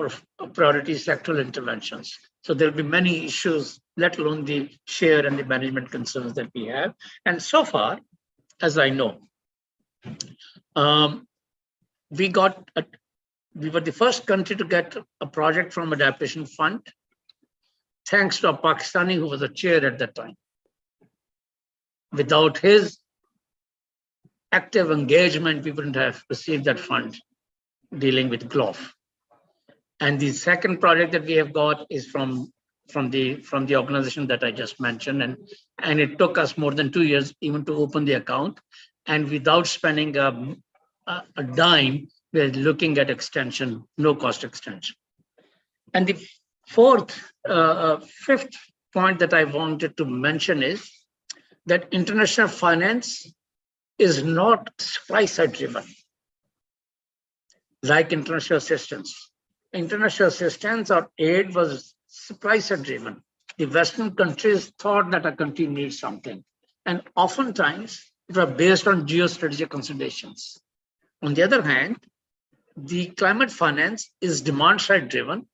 priority sectoral interventions. So there'll be many issues, let alone the share and the management concerns that we have. And so far, as I know, we were the first country to get a project from Adaptation Fund, thanks to a Pakistani who was a chair at that time. Without his active engagement, we wouldn't have received that fund dealing with GLOF. And the second project that we have got is from the organization that I just mentioned, and it took us more than 2 years even to open the account. And without spending a dime, we're looking at extension, no cost extension. And the fifth point that I wanted to mention is that international finance is not supply-side driven, like international assistance. International assistance or aid was supply-side driven. The Western countries thought that a country needs something, and oftentimes it was based on geostrategic considerations. On the other hand, the climate finance is demand-side driven.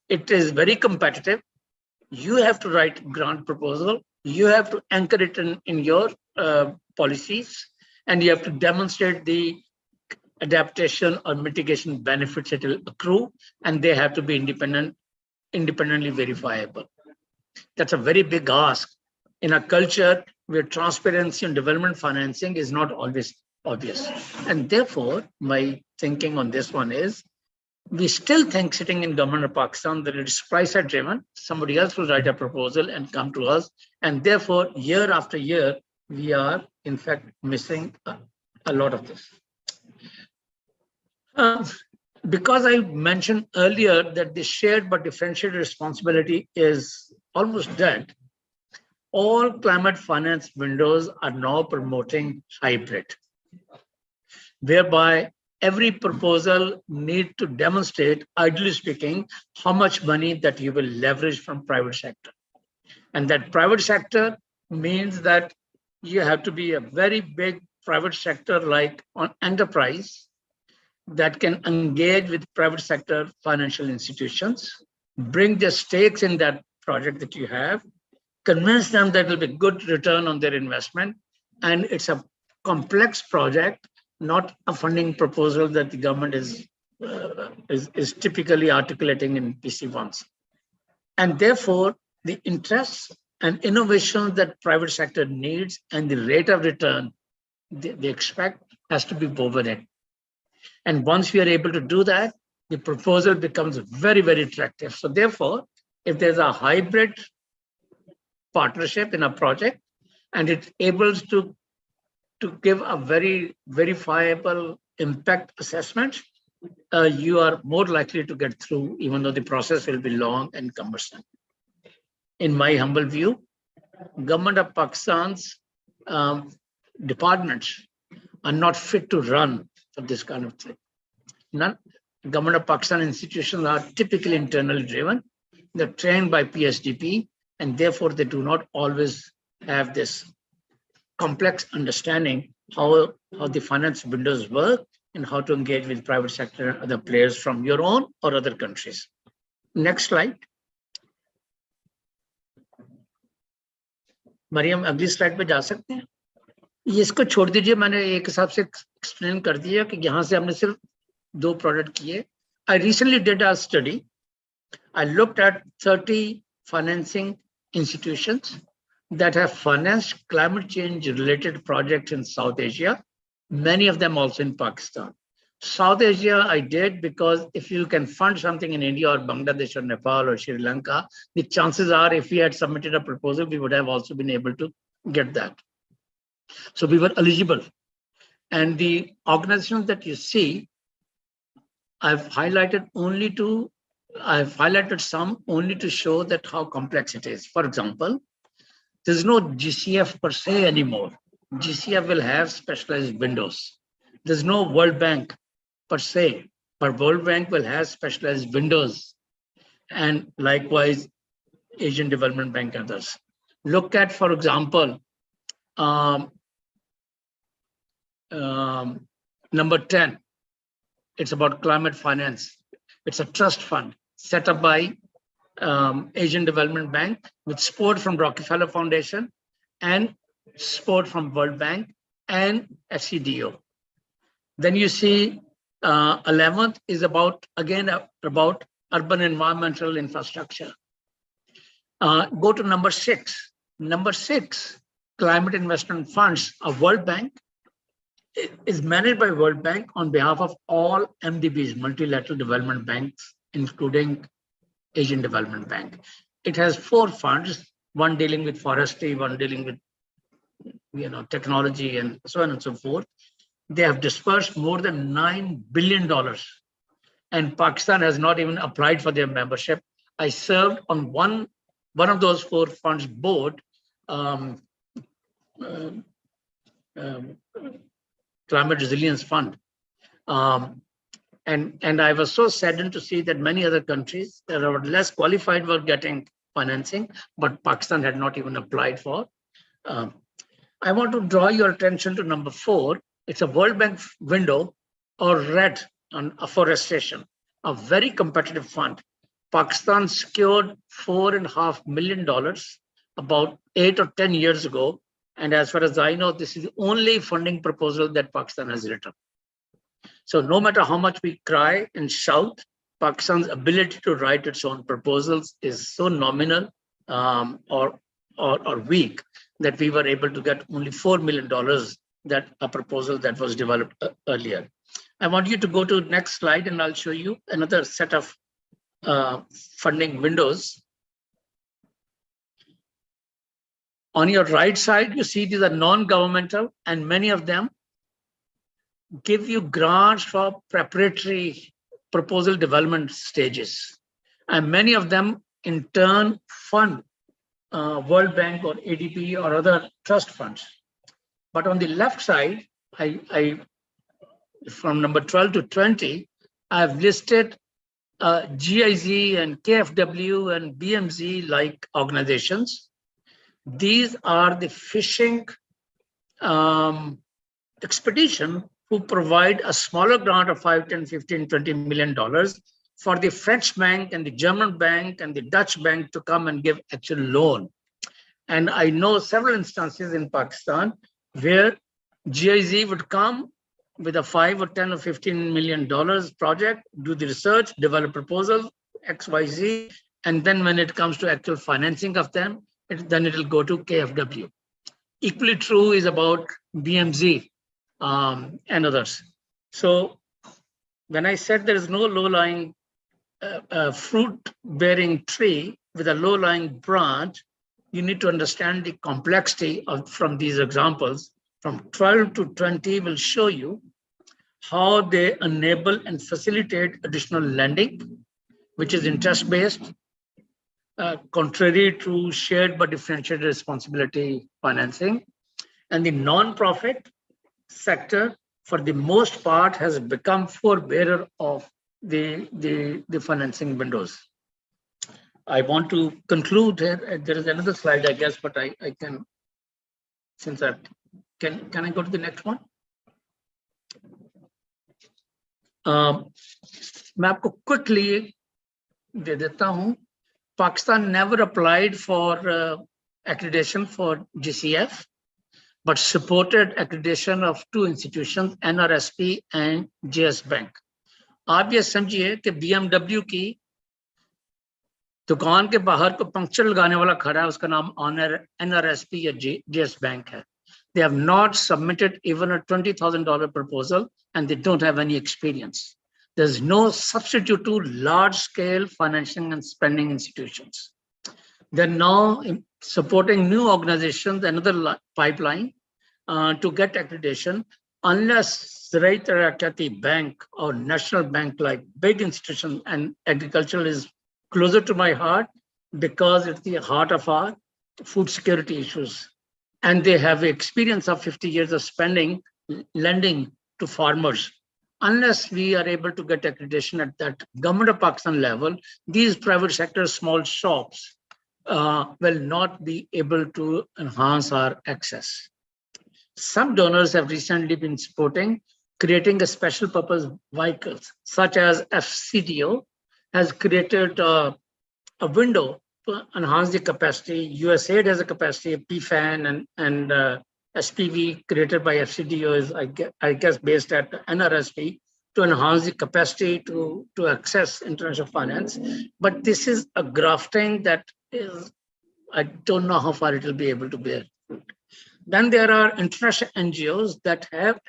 It is very competitive. You have to write grant proposal. You have to anchor it in your policies, and you have to demonstrate the adaptation or mitigation benefits that will accrue, and they have to be independently verifiable. That's a very big ask in a culture where transparency and development financing is not always obvious. And therefore, my thinking on this one is, we still think sitting in government of Pakistan that it is supply-side driven. Somebody else will write a proposal and come to us. And therefore, year after year, we are in fact missing a lot of this. Because I mentioned earlier that the shared but differentiated responsibility is almost dead, all climate finance windows are now promoting hybrid, whereby every proposal needs to demonstrate, ideally speaking, how much money that you will leverage from private sector. And that private sector means that you have to be a very big private sector like on enterprise that can engage with private sector financial institutions, bring their stakes in that project that you have, convince them that it will be good return on their investment. And it's a complex project, not a funding proposal that the government is typically articulating in PC1s. And therefore, the interests and innovation that private sector needs and the rate of return they expect has to be woven in. And once we are able to do that, the proposal becomes very, very attractive. So therefore, if there's a hybrid partnership in a project and it's able to give a very verifiable impact assessment, you are more likely to get through, even though the process will be long and cumbersome. In my humble view, government of Pakistan's departments are not fit to run for this kind of thing. None. Government of Pakistan institutions are typically internally driven. They're trained by PSDP, and therefore they do not always have this complex understanding how the finance windows work and how to engage with private sector and other players from your own or other countries. Next slide. Maryam अगली slide पे जा सकते हैं? ये इसको छोड़ दीजिए, मैंने एक हिसाब से एक्सप्लेन कर दिया कि यहाँ से हमने सिर्फ 2 प्रोडक्ट किए. I recently did a study. I looked at 30 financing institutions that have financed climate change related projects in South Asia, many of them also in Pakistan. South Asia I did because if you can fund something in India or Bangladesh or Nepal or Sri Lanka, the chances are if we had submitted a proposal, we would have also been able to get that. So we were eligible. And the organizations that you see, I've highlighted only to I've highlighted some only to show that how complex it is. For example, there's no GCF per se anymore. GCF will have specialized windows. There's no World Bank per se, but World Bank will have specialized windows, and likewise Asian Development Bank and others. Look at, for example, number 10. It's about climate finance. It's a trust fund set up by Asian Development Bank with support from Rockefeller Foundation and support from World Bank and FCDO. Then you see 11th is about, again, about urban environmental infrastructure. Go to number 6. Number 6, climate investment funds of World Bank is managed by World Bank on behalf of all MDBs, multilateral development banks, including Asian Development Bank. It has 4 funds, one dealing with forestry, one dealing with technology, and so on and so forth. They have dispersed more than $9 billion, and Pakistan has not even applied for their membership. I served on one of those 4 funds board, Climate Resilience Fund. And I was so saddened to see that many other countries that are less qualified were getting financing, but Pakistan had not even applied for. I want to draw your attention to number 4. It's a World Bank window, or RED, on afforestation, a very competitive fund. Pakistan secured $4.5 million about 8 or 10 years ago. And as far as I know, this is the only funding proposal that Pakistan has written. So no matter how much we cry and shout, Pakistan's ability to write its own proposals is so nominal or weak that we were able to get only $4 million, that a proposal that was developed earlier. I want you to go to the next slide, and I'll show you another set of funding windows. On your right side, you see these are non-governmental, and many of them give you grants for preparatory proposal development stages. And many of them in turn fund World Bank or ADB or other trust funds. But on the left side, I from number 12 to 20, I've listed GIZ and KFW and BMZ like organizations. These are the fishing expedition who provide a smaller grant of $5, $10, $15, $20 million for the French bank and the German bank and the Dutch bank to come and give actual loan. And I know several instances in Pakistan where GIZ would come with a $5 or $10 or $15 million project, do the research, develop proposals, XYZ, and then when it comes to actual financing of them, then it will go to KFW. Equally true is about BMZ and others. So when I said there is no low-lying fruit-bearing tree with a low-lying branch, you need to understand the complexity from these examples. From 12 to 20 will show you how they enable and facilitate additional lending, which is interest-based, contrary to shared but differentiated responsibility financing. And the non-profit sector, for the most part, has become forebearer of the financing windows. I want to conclude here. There is another slide, I guess, but I can, since I can I go to the next one? मैं आपको quickly दे देता हूँ. Pakistan never applied for accreditation for GCF, but supported accreditation of 2 institutions, NRSP and JS Bank. आप ये समझिए कि BMW की दुकान के बाहर को पंक्चर लगाने वाला खड़ा है, उसका नाम NRSP या JS Bank है. They have not submitted even a $20,000 proposal, and they don't have any experience. There's no substitute to large-scale financing and spending institutions. They're now supporting new organizations, another pipeline to get accreditation unless Zarai Taraqqiyati Bank or National Bank, like big institution, and agriculture is closer to my heart because it's the heart of our food security issues. And they have experience of 50 years of lending to farmers. Unless we are able to get accreditation at that government of Pakistan level, these private sector small shops will not be able to enhance our access. Some donors have recently been supporting creating a special purpose vehicles, such as FCDO has created a window to enhance the capacity. USAID has a capacity, PFAN and SPV created by FCDO is, I guess, based at NRSP to enhance the capacity to access international finance. But this is a grafting that is, I don't know how far it will be able to bear. Then there are international NGOs that have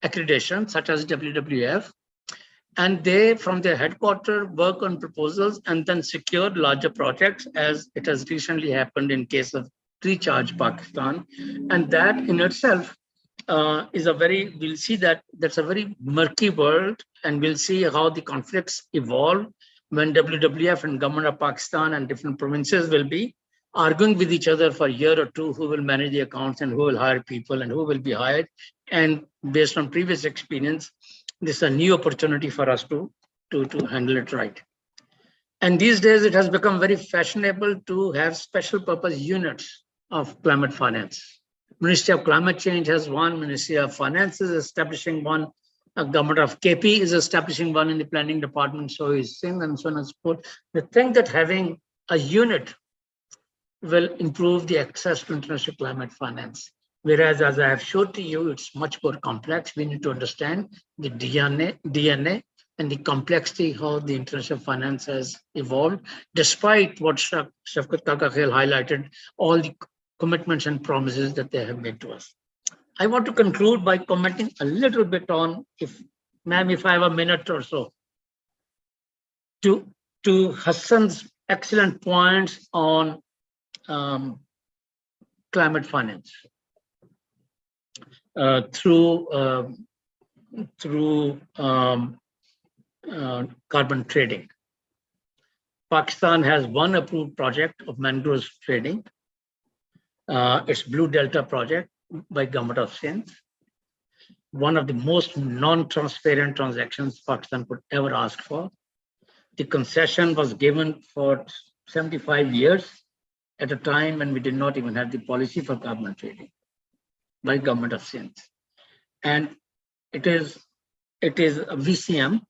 accreditation, such as WWF, and they, from their headquarters, work on proposals and then secure larger projects, as it has recently happened in case of Recharge Pakistan. And that in itself is a very, we'll see that that's a very murky world, and we'll see how the conflicts evolve when WWF and government of Pakistan and different provinces will be arguing with each other for a year or two who will manage the accounts and who will hire people and who will be hired. And based on previous experience, this is a new opportunity for us to handle it right. And these days it has become very fashionable to have special purpose units of climate finance. Ministry of Climate Change has one, Ministry of Finance is establishing one, government of KP is establishing one in the planning department, so is Singh, and so on and so forth. We think that having a unit will improve the access to international climate finance. Whereas, as I have showed to you, it's much more complex. We need to understand the DNA and the complexity how the international finance has evolved, despite what Shafkat Kaka Khail highlighted, all the commitments and promises that they have made to us. I want to conclude by commenting a little bit on, if I have a minute or so, to Hassan's excellent points on climate finance through carbon trading. Pakistan has one approved project of mangroves trading. It's Blue Delta project by government of Sindh. One of the most non-transparent transactions Pakistan could ever ask for. The concession was given for 75 years at a time when we did not even have the policy for carbon trading by government of Sindh. And it is a VCM,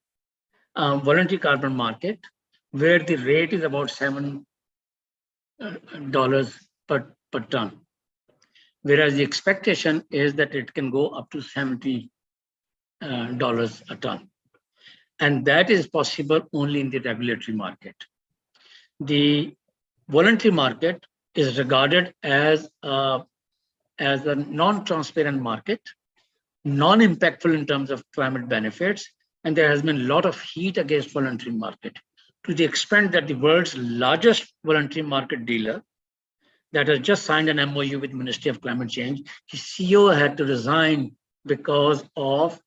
voluntary carbon market, where the rate is about $7 per ton. Whereas the expectation is that it can go up to $70 a ton. And that is possible only in the regulatory market. The voluntary market is regarded as a non-transparent market, non-impactful in terms of climate benefits, and there has been a lot of heat against voluntary market, to the extent that the world's largest voluntary market dealer that has just signed an MOU with Ministry of Climate Change, the CEO had to resign because of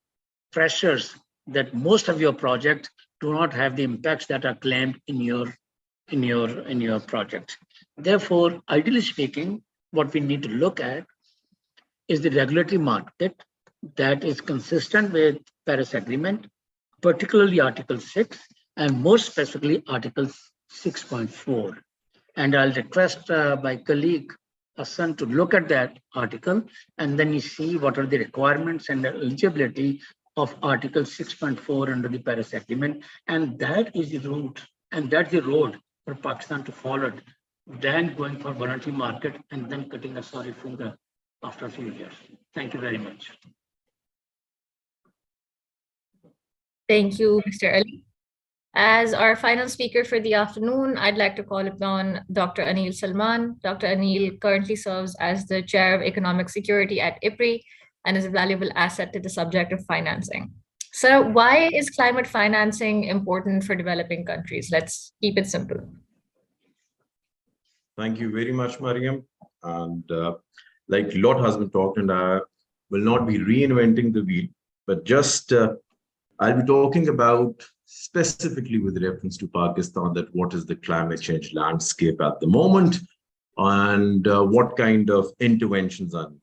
pressures that most of your projects do not have the impacts that are claimed in your project. Therefore, ideally speaking, what we need to look at is the regulatory market that is consistent with Paris Agreement, particularly Article 6, and more specifically Article 6.4. And I'll request my colleague Hassan to look at that article, and then you see what are the requirements and the eligibility of Article 6.4 under the Paris Agreement. And that is the route, and that's the road for Pakistan to follow, then going for voluntary market and then cutting a sorry finger after a few years. Thank you very much. Thank you, Mr. Ali. As our final speaker for the afternoon, I'd like to call upon Dr. Anil Salman. Dr. Anil currently serves as the Chair of Economic Security at IPRI and is a valuable asset to the subject of financing. So why is climate financing important for developing countries? Let's keep it simple. Thank you very much, Mariam. And like a lot has been talked, and I will not be reinventing the wheel, but just I'll be talking about specifically with reference to Pakistan, that what is the climate change landscape at the moment and what kind of interventions are needed.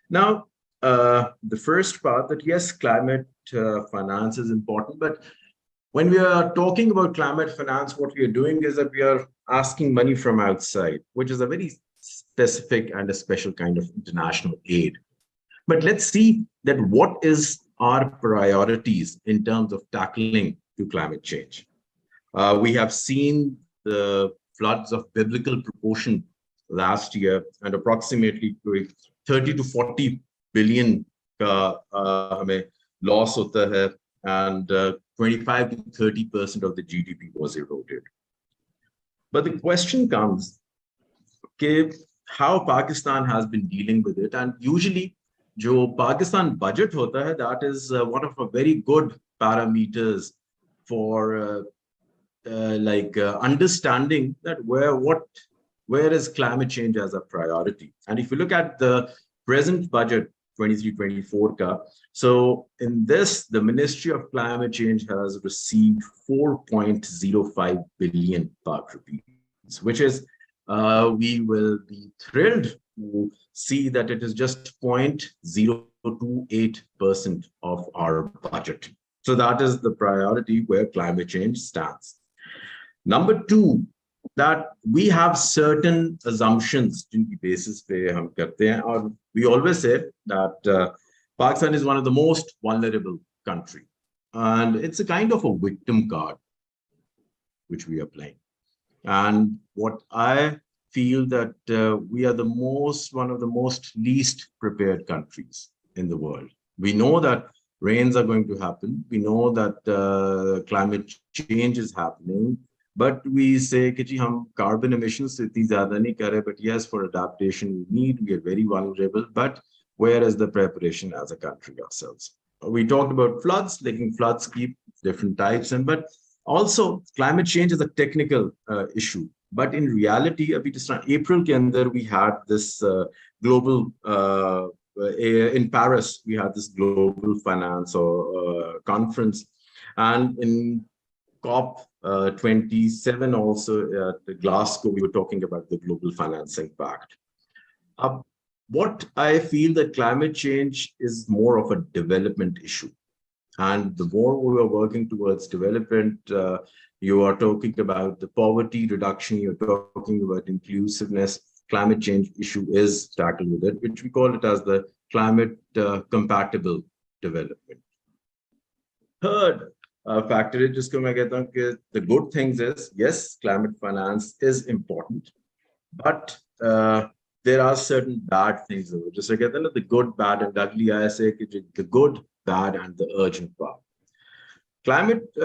Now, the first part that yes, climate finance is important, but when we are talking about climate finance, what we are doing is that we are asking money from outside, which is a very specific and a special kind of international aid. But let's see that what is our priorities in terms of tackling to climate change. We have seen the floods of biblical proportion last year, and approximately 30 to 40 billion loss hota hai, and 25 to 30% of the GDP was eroded. But the question comes, okay, how Pakistan has been dealing with it, and usually jo Pakistan budget hota hai, that is one of a very good parameters for understanding that where is climate change as a priority. And if you look at the present budget 23-24 ka, so in this, the Ministry of Climate Change has received 4.05 billion Pak rupees, which is we will be thrilled to see that it is just 0.028% of our budget. So that is the priority where climate change stands. Number two, that we have certain assumptions jinki basis pe hum karte hain, aur we always say that Pakistan is one of the most vulnerable country, and it's a kind of a victim card which we are playing. And what I feel that we are one of the most least prepared countries in the world. We know that rains are going to happen. We know that climate change is happening. But we say कि जी हम carbon emissions से इतनी ज़्यादा नहीं कर रहे, but yes, for adaptation we are very vulnerable. But where is the preparation as a country ourselves? We talked about floods, like floods keep different types, but also climate change is a technical issue. But in reality, abhi just April ke andar we had this global in Paris, we had this global finance or conference, and in COP 27 also at Glasgow, we were talking about the global financing pact. What I feel that climate change is more of a development issue. And the more we are working towards development, you are talking about the poverty reduction, you're talking about inclusiveness, climate change issue is tackled with it, which we call it as the climate compatible development. Third factor is just the good things is, yes, climate finance is important, but there are certain bad things. Just like the good, bad, and ugly. I say the good, bad, and the urgent part. Climate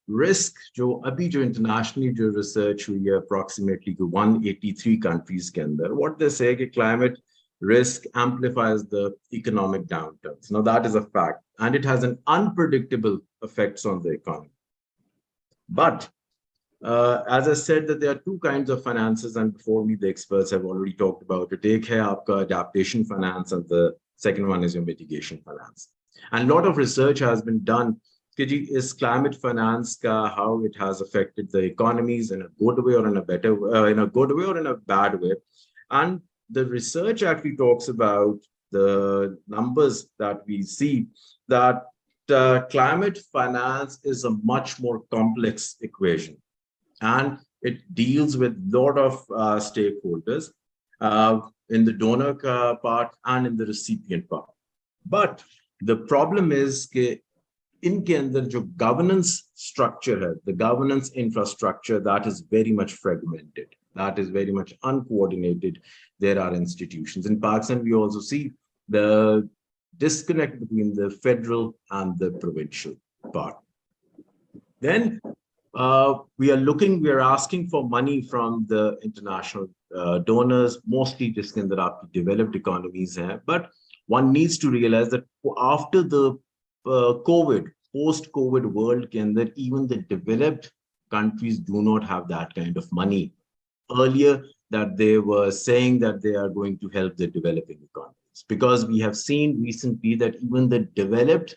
risk, jo internationally jo research hui hai, approximately 183 countries ke andar, what they say is climate risk amplifies the economic downturns. Now that is a fact, and it has an unpredictable effects on the economy. But as I said, that there are two kinds of finances, and before me, the experts have already talked about it. Ek hai aapka adaptation finance, and the second one is your mitigation finance. And a lot of research has been done. Is climate finance how it has affected the economies in a good way or in a better way, in a good way or in a bad way? And the research actually talks about the numbers that we see that climate finance is a much more complex equation, and it deals with a lot of stakeholders in the donor part and in the recipient part. But the problem is that इनके अंदर जो governance structure है, the governance infrastructure, that is very much fragmented, that is very much uncoordinated. There are institutions in Pakistan. We also see the disconnect between the federal and the provincial part. Then we are asking for money from the international donors, mostly just in the developed economies hai. But one needs to realize that after the post-COVID world, that even the developed countries do not have that kind of money. Earlier, that they were saying that they are going to help the developing economies. solutions, because we have seen recently that even the developed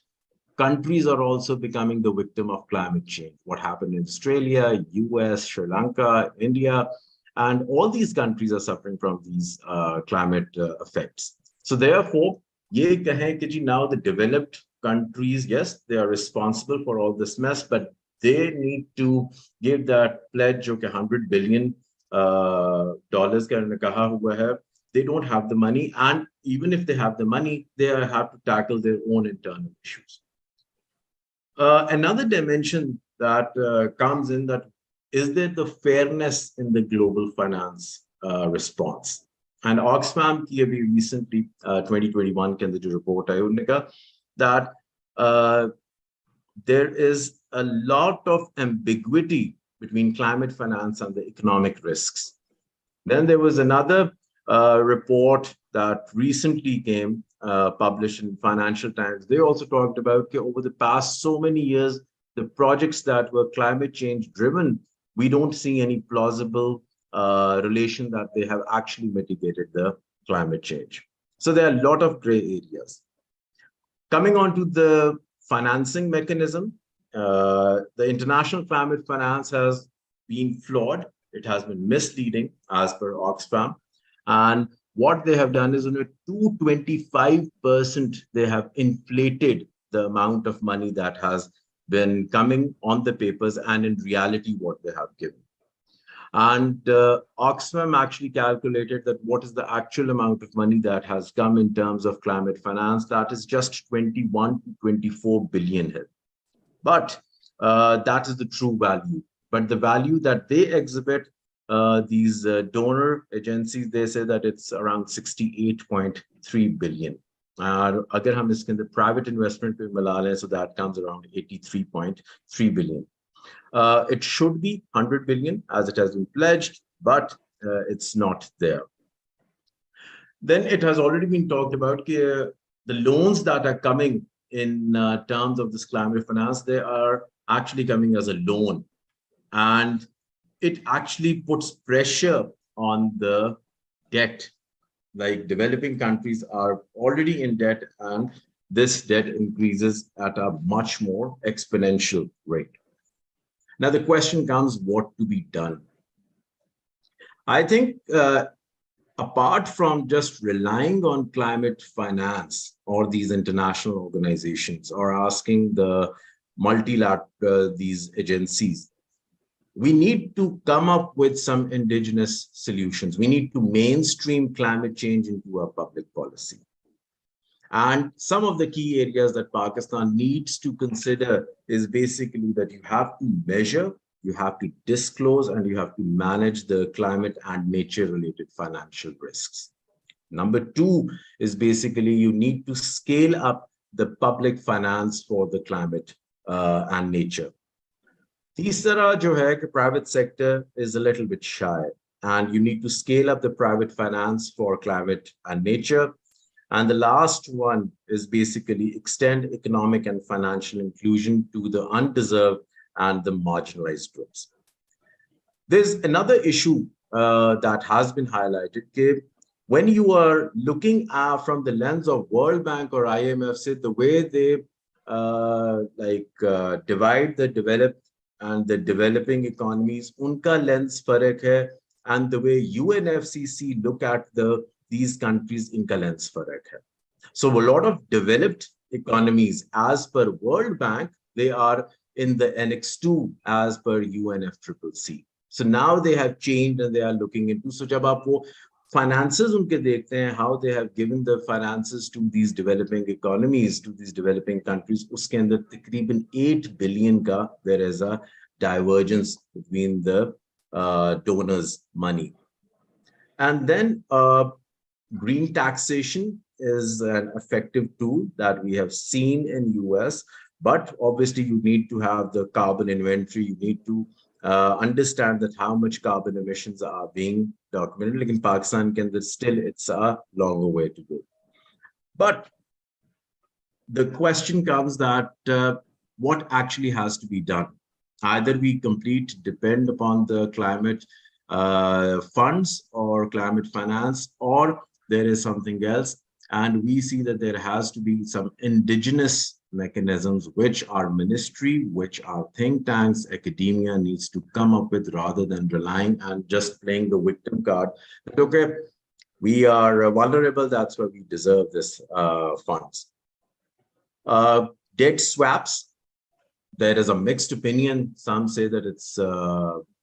countries are also becoming the victim of climate change. What happened in Australia, US, Sri Lanka, India, and all these countries are suffering from these climate effects. So therefore, ye kahe ki ji, now the developed countries, yes, they are responsible for all this mess, but they need to give that pledge of $100 billion they don't have the money, and even if they have the money, they have to tackle their own internal issues. Another dimension that comes in, that is there the fairness in the global finance response. And Oxfam ki abhi recently 2021 ke andar jo report aayi unne ka that there is a lot of ambiguity between climate finance and the economic risks. Then there was another report that recently came published in Financial Times. They also talked about over the past so many years, the projects that were climate change driven, we don't see any plausible relation that they have actually mitigated the climate change. So there are a lot of gray areas. Coming on to the financing mechanism, the international climate finance has been flawed. It has been misleading as per Oxfam. And what they have done is, 225%, they have inflated the amount of money that has been coming on the papers and in reality what they have given. And Oxfam actually calculated that what is the actual amount of money that has come in terms of climate finance, that is just 21 to 24 billion here. But that is the true value. But the value that they exhibit, these donor agencies, they say that it's around 68.3 billion. Agar hum iske andar private investment pe mila lein, so that comes around 83.3 billion. It should be 100 billion as it has been pledged, but it's not there. Then it has already been talked about the loans that are coming in terms of this climate finance, they are actually coming as a loan. And it actually puts pressure on the debt. Like developing countries are already in debt, and this debt increases at a much more exponential rate. Now, the question comes, what to be done? I think apart from just relying on climate finance or these international organizations or asking the multilateral, these agencies, we need to come up with some indigenous solutions. We need to mainstream climate change into our public policy. And some of the key areas that Pakistan needs to consider is basically that you have to measure, you have to disclose, and you have to manage the climate and nature-related financial risks. Number two is basically you need to scale up the public finance for the climate and nature. Teesra jo hai ki private sector is a little bit shy, and you need to scale up the private finance for climate and nature. And the last one is basically extend economic and financial inclusion to the undeserved and the marginalized groups. There's another issue that has been highlighted. When you are looking at from the lens of World Bank or IMF, say the way they divide the developed and the developing economies, unka lens farak hai, and the way UNFCCC look at these countries, inka lens farak hai. So a lot of developed economies, as per World Bank, they are in the Annex 2 as per UNFCCC. So now they have changed and they are looking into, so jab aap wo finances unke dekhte hain, how they have given the finances to these developing economies, to these developing countries, uske andar takriban 8 billion ka there is a divergence between the donors' money. And then green taxation is an effective tool that we have seen in US, but obviously you need to have the carbon inventory, you need to understand that how much carbon emissions are being documented. Like in Pakistan, still it's a longer way to go. But the question comes that what actually has to be done? Either we depend upon the climate funds or climate finance, or there is something else. And we see that there has to be some indigenous mechanisms, which our ministry, which our think tanks, academia needs to come up with, rather than relying and just playing the victim card. That, okay, we are vulnerable, that's why we deserve this funds. Debt swaps, there is a mixed opinion. Some say that it's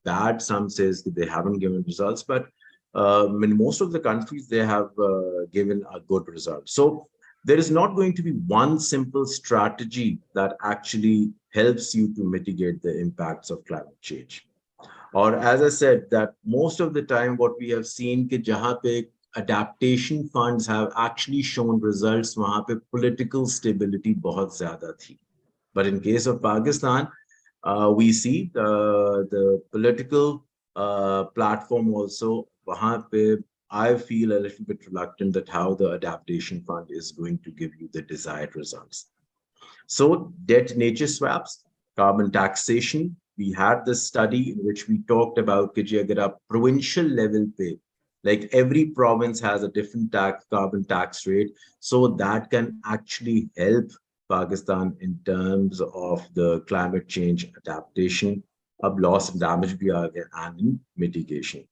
bad, some says that they haven't given results, but in most of the countries, they have given a good result. So there is not going to be one simple strategy that actually helps you to mitigate the impacts of climate change. Or as I said, that most of the time what we have seen कि जहाँ पे adaptation funds have actually shown results, वहाँ पे political stability बहुत ज़्यादा थी. But in case of Pakistan, we see the political platform also, वहाँ पे I feel a little bit reluctant that how the adaptation fund is going to give you the desired results. So debt nature swaps, carbon taxation. We had this study in which we talked about कि जी अगर आप provincial level पे, like every province has a different carbon tax rate, so that can actually help Pakistan in terms of the climate change adaptation, अब loss and damage भी आ गया, and in mitigation.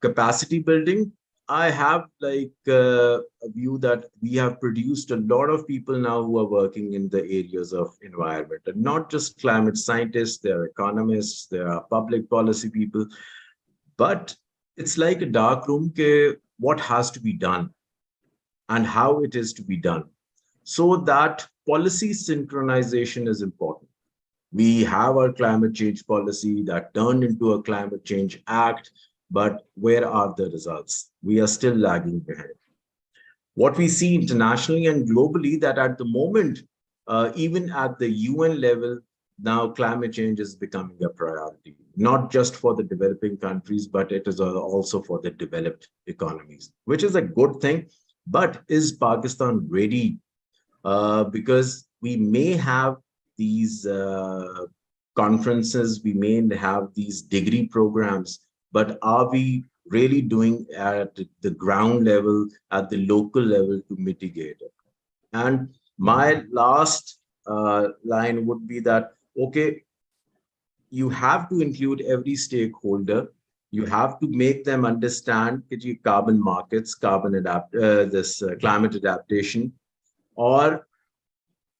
Capacity building, I have like a view that we have produced a lot of people now who are working in the areas of environment, and not just climate scientists, there are economists, there are public policy people, but it's like a dark room, what has to be done and how it is to be done. So that policy synchronization is important. We have our climate change policy that turned into a climate change act, but where are the results? We are still lagging behind. What we see internationally and globally, that at the moment, even at the UN level, now climate change is becoming a priority, not just for the developing countries, but it is also for the developed economies, which is a good thing. But is Pakistan ready? Because we may have these conferences, we may have these degree programs, but are we really doing at the ground level, at the local level to mitigate it? And my last line would be that, okay, you have to include every stakeholder. You have to make them understand carbon markets, climate adaptation, or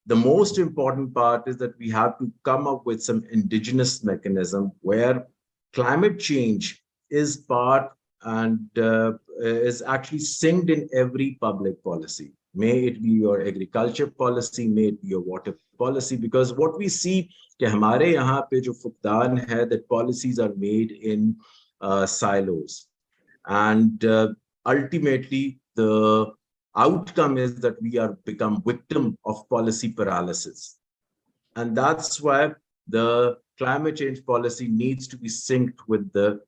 the most important part is that we have to come up with some indigenous mechanism where climate change is part and is actually synced in every public policy. May it be your agriculture policy, may it be your water policy, because what we see कि हमारे यहाँ पे जो फुकदान है, that policies are made in silos, and ultimately the outcome is that we are become victim of policy paralysis. And that's why the climate change policy needs to be synced with the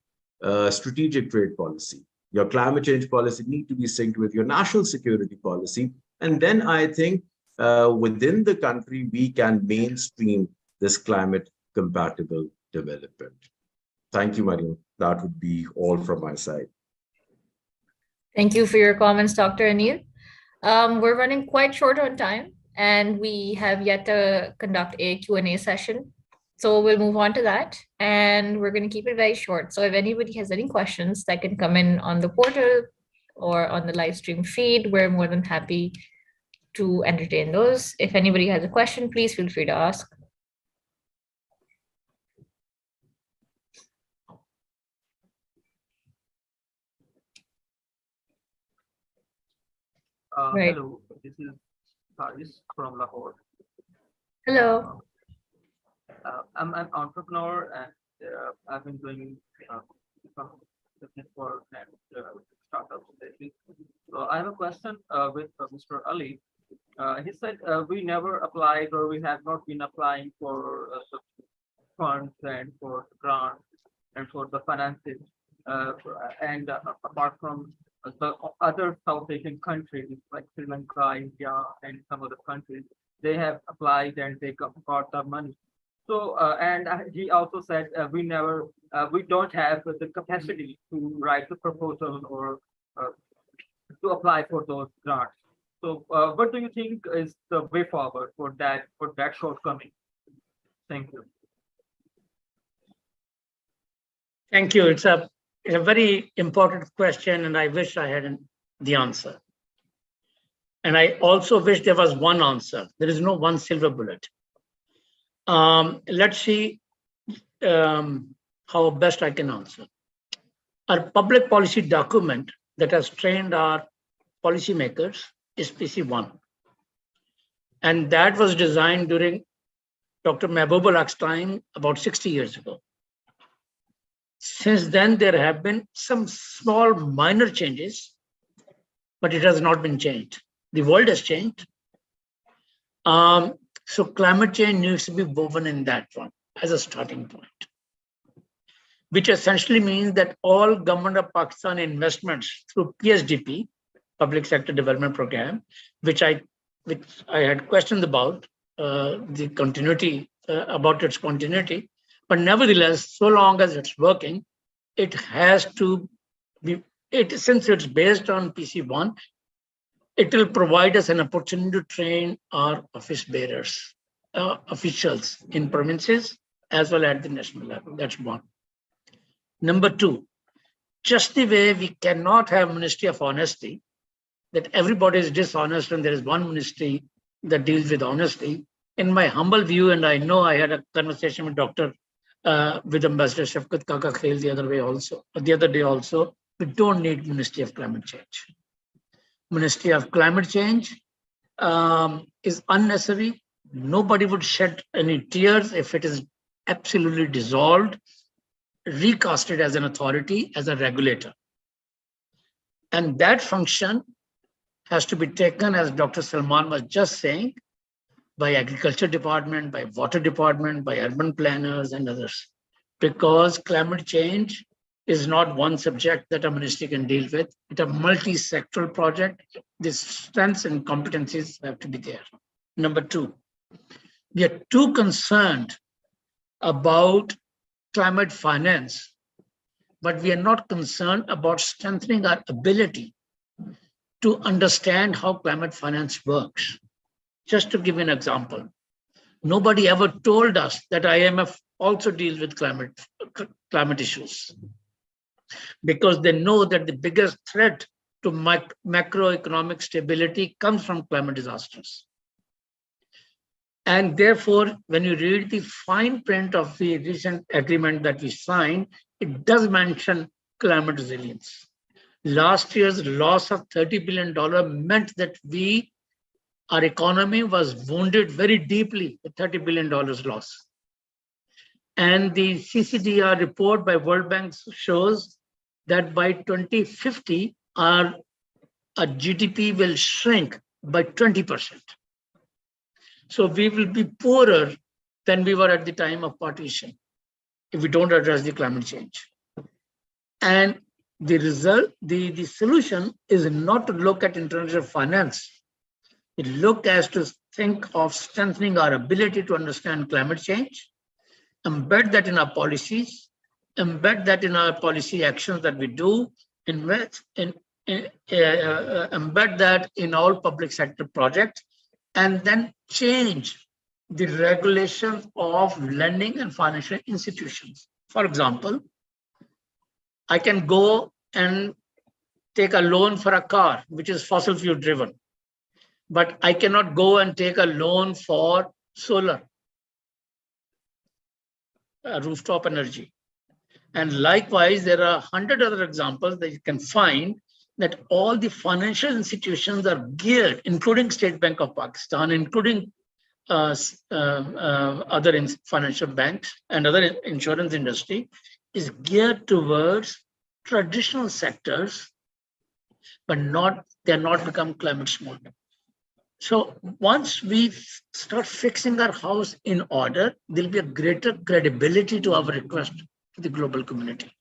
strategic trade policy. Your climate change policy needs to be synced with your national security policy. And then I think within the country, we can mainstream this climate compatible development. Thank you, Mariam. That would be all from my side. Thank you for your comments, Dr. Anil. We're running quite short on time, and we have yet to conduct a Q&A session. So we'll move on to that, and we're going to keep it very short. So if anybody has any questions that can come in on the portal or on the live stream feed, we're more than happy to entertain those. If anybody has a question, please feel free to ask. Right. Hello, this is Faris from Lahore. Hello. I'm an entrepreneur, and I've been doing some business for startups lately. So I have a question with Mr. Ali. He said we never applied, or we have not been applying for the funds and for the grant and for the finances. And apart from the other South Asian countries like Sri Lanka, India, and some other countries, they have applied and they got the money. So, and he also said we don't have the capacity to write the proposal or to apply for those grants. So what do you think is the way forward for that shortcoming? Thank you. Thank you. It's a very important question, and I wish I had the answer. And I also wish there was one answer. There is no one silver bullet. Let's see how best I can answer. Our public policy document that has trained our policymakers is PC1. And that was designed during Dr. Mahbubul Haq's time about 60 years ago. Since then, there have been some small minor changes, but it has not been changed. The world has changed. So climate change needs to be woven in that one as a starting point, which essentially means that all Government of Pakistan investments through PSDP, Public Sector Development Program, which I had questions about the continuity, about its continuity, but nevertheless, so long as it's working, it has to be, since it's based on PC1, it will provide us an opportunity to train our office bearers, officials in provinces, as well as at the national level. That's one. Number two, just the way we cannot have Ministry of Honesty, that everybody is dishonest and there is one ministry that deals with honesty. In my humble view, and I know I had a conversation with with Ambassador Shafkat Kaka Khel the other day also, we don't need Ministry of Climate Change. Ministry of Climate Change is unnecessary. Nobody would shed any tears if it is absolutely dissolved, recasted as an authority, as a regulator. And that function has to be taken, as Dr. Salman was just saying, by Agriculture Department, by Water Department, by urban planners and others. Because climate change is not one subject that a ministry can deal with. It's a multi-sectoral project. The strengths and competencies have to be there. Number two, we are too concerned about climate finance, but we are not concerned about strengthening our ability to understand how climate finance works. Just to give an example, nobody ever told us that IMF also deals with climate issues, because they know that the biggest threat to macroeconomic stability comes from climate disasters. And therefore, when you read the fine print of the recent agreement that we signed, it does mention climate resilience. Last year's loss of $30 billion meant that our economy was wounded very deeply, the $30 billion loss. And the CCDR report by World Bank shows that by 2050, our GDP will shrink by 20%. So we will be poorer than we were at the time of partition if we don't address the climate change. And the result, the solution is not to look at international finance. It look as to think of strengthening our ability to understand climate change, embed that in our policies, embed that in our policy actions that we do, embed that in all public sector projects, and then change the regulations of lending and financial institutions. For example, I can go and take a loan for a car, which is fossil fuel driven, but I cannot go and take a loan for solar, rooftop energy. And likewise, there are 100 other examples that you can find that all the financial institutions are geared, including State Bank of Pakistan, including other financial banks and other insurance industry, is geared towards traditional sectors, but they're not become climate smart. So once we start fixing our house in order, there'll be a greater credibility to our request to the global community.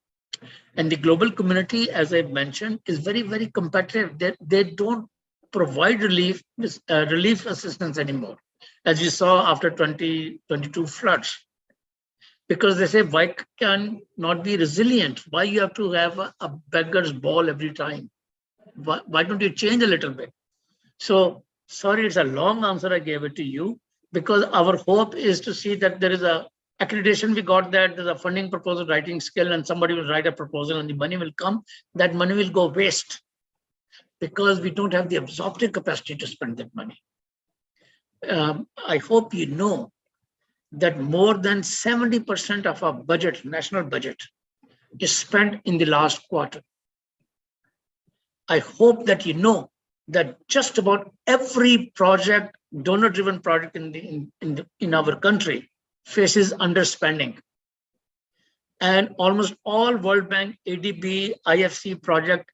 And the global community, as I mentioned, is very, very competitive. They don't provide relief assistance anymore, as you saw after 2022 floods. Because they say, why can not be resilient? Why you have to have a beggar's ball every time? Why don't you change a little bit? So sorry, it's a long answer I gave it to you, because our hope is to see that there is a accreditation. We got that there's a funding proposal writing skill, and somebody will write a proposal and the money will come. That money will go waste because we don't have the absorptive capacity to spend that money. I hope you know that more than 70% of our budget, national budget, is spent in the last quarter. I hope that you know that just about every project, donor-driven project in our country faces underspending. And almost all World Bank, ADB, IFC project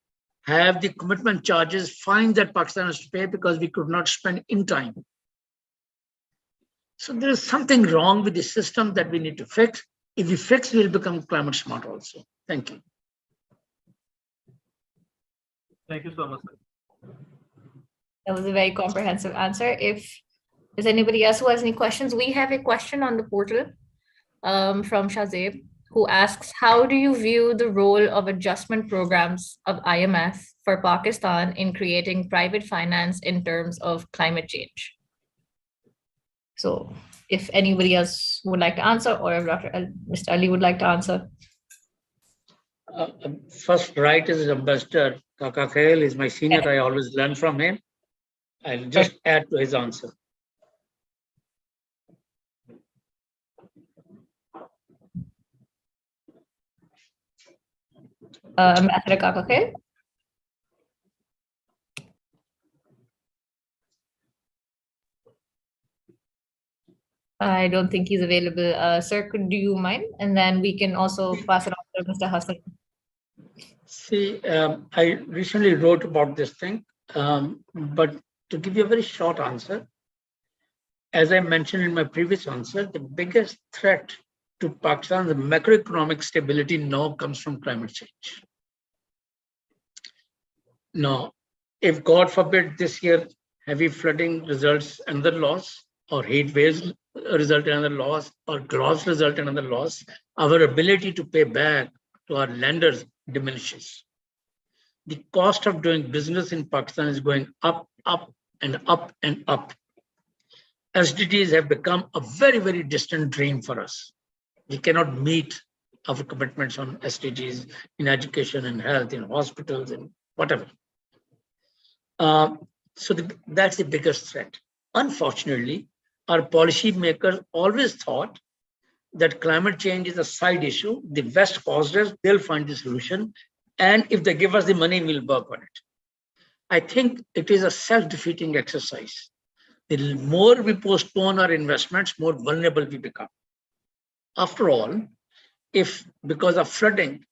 have the commitment charges, fines that Pakistan has to pay because we could not spend in time. So there is something wrong with the system that we need to fix. If we fix, we'll become climate smart also. Thank you. Thank you so much, sir. That was a very comprehensive answer. If there's anybody else who has any questions, we have a question on the portal from Shazeb, who asks, how do you view the role of adjustment programs of IMF for Pakistan in creating private finance in terms of climate change? So if anybody else would like to answer, or if Mr. Ali would like to answer. First, right is Ambassador Kaka Khail is my senior. I always learn from him. I'll just add to his answer. Ambassador Kaka Khail? I don't think he's available. Sir, do you mind? And then we can also pass it on to Mr. Hassan. See, I recently wrote about this thing, but to give you a very short answer, as I mentioned in my previous answer, the biggest threat to Pakistan's macroeconomic stability now comes from climate change. Now, if God forbid this year heavy flooding results in another loss, or heat waves result in another loss, or droughts result in another loss, our ability to pay back to our lenders diminishes. The cost of doing business in Pakistan is going up, up, and up, and up. SDGs have become a very, very distant dream for us. We cannot meet our commitments on SDGs in education and health, in hospitals, and whatever. That's the biggest threat. Unfortunately, our policymakers always thought that climate change is a side issue. The West caused us, they'll find the solution. And if they give us the money, we'll work on it. I think it is a self-defeating exercise. The more we postpone our investments, more vulnerable we become. After all, if because of flooding,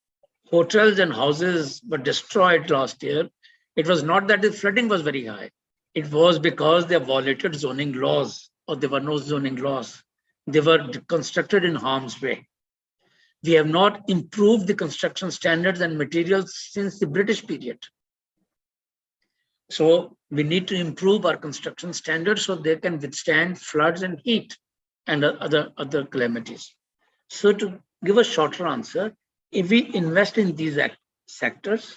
hotels and houses were destroyed last year, it was not that the flooding was very high. It was because they violated zoning laws, or there were no zoning laws. They were constructed in harm's way. We have not improved the construction standards and materials since the British period. So we need to improve our construction standards so they can withstand floods and heat and other calamities. So to give a shorter answer, if we invest in these sectors,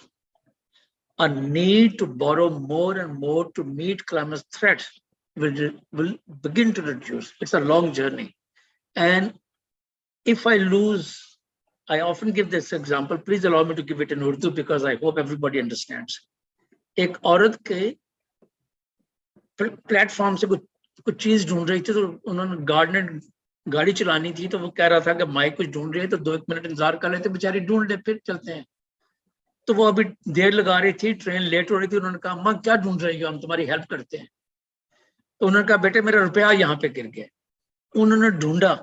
a need to borrow more and more to meet climate threats will begin to reduce. It's a long journey. And if I lose, I often give this example, please allow me to give it in Urdu because I hope everybody understands. एक औरत के platform से कुछ चीज ढूंढ रही थी, तो उन्होंने गाड़ी चलानी थी, तो वो कह रहा था कि माई कुछ ढूंढ रही है तो 2 मिनट इंतजार कर लेते, बेचारी ढूंढ ले फिर चलते हैं। तो वो अभी देर लगा रही थी, ट्रेन लेट हो रही थी, उन्होंने कहा अम्मा क्या ढूंढ रही हो, हम तुम्हारी हेल्प करते हैं। तो उन्होंने कहा बेटे मेरा रुपया यहाँ पे गिर गया। उन्होंने ढूंढा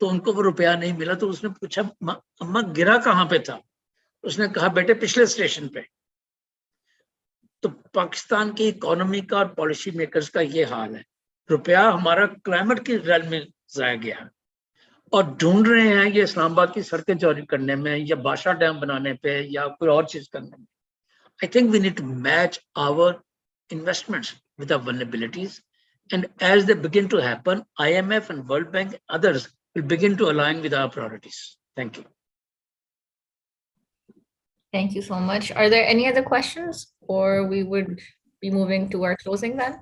तो उनको वो रुपया नहीं मिला, तो उसने पूछा अम्मा गिरा कहाँ पे था? उसने कहा बेटे पिछले स्टेशन पे। तो पाकिस्तान की इकोनॉमी का और पॉलिसी मेकर्स का ये हाल है, रुपया हमारा क्लाइमेट की रैल में जाया गया और ढूंढ रहे हैं ये इस्लामाबाद की सड़कें चौड़ी करने में या बादशाह डैम बनाने पे या कोई और चीज करने में। I think we need to match our investments with our vulnerabilities, and as they begin to happen, IMF and World Bank and others will begin to align with our priorities. Thank you. Thank you so much. Are there any other questions, or we would be moving to our closing then?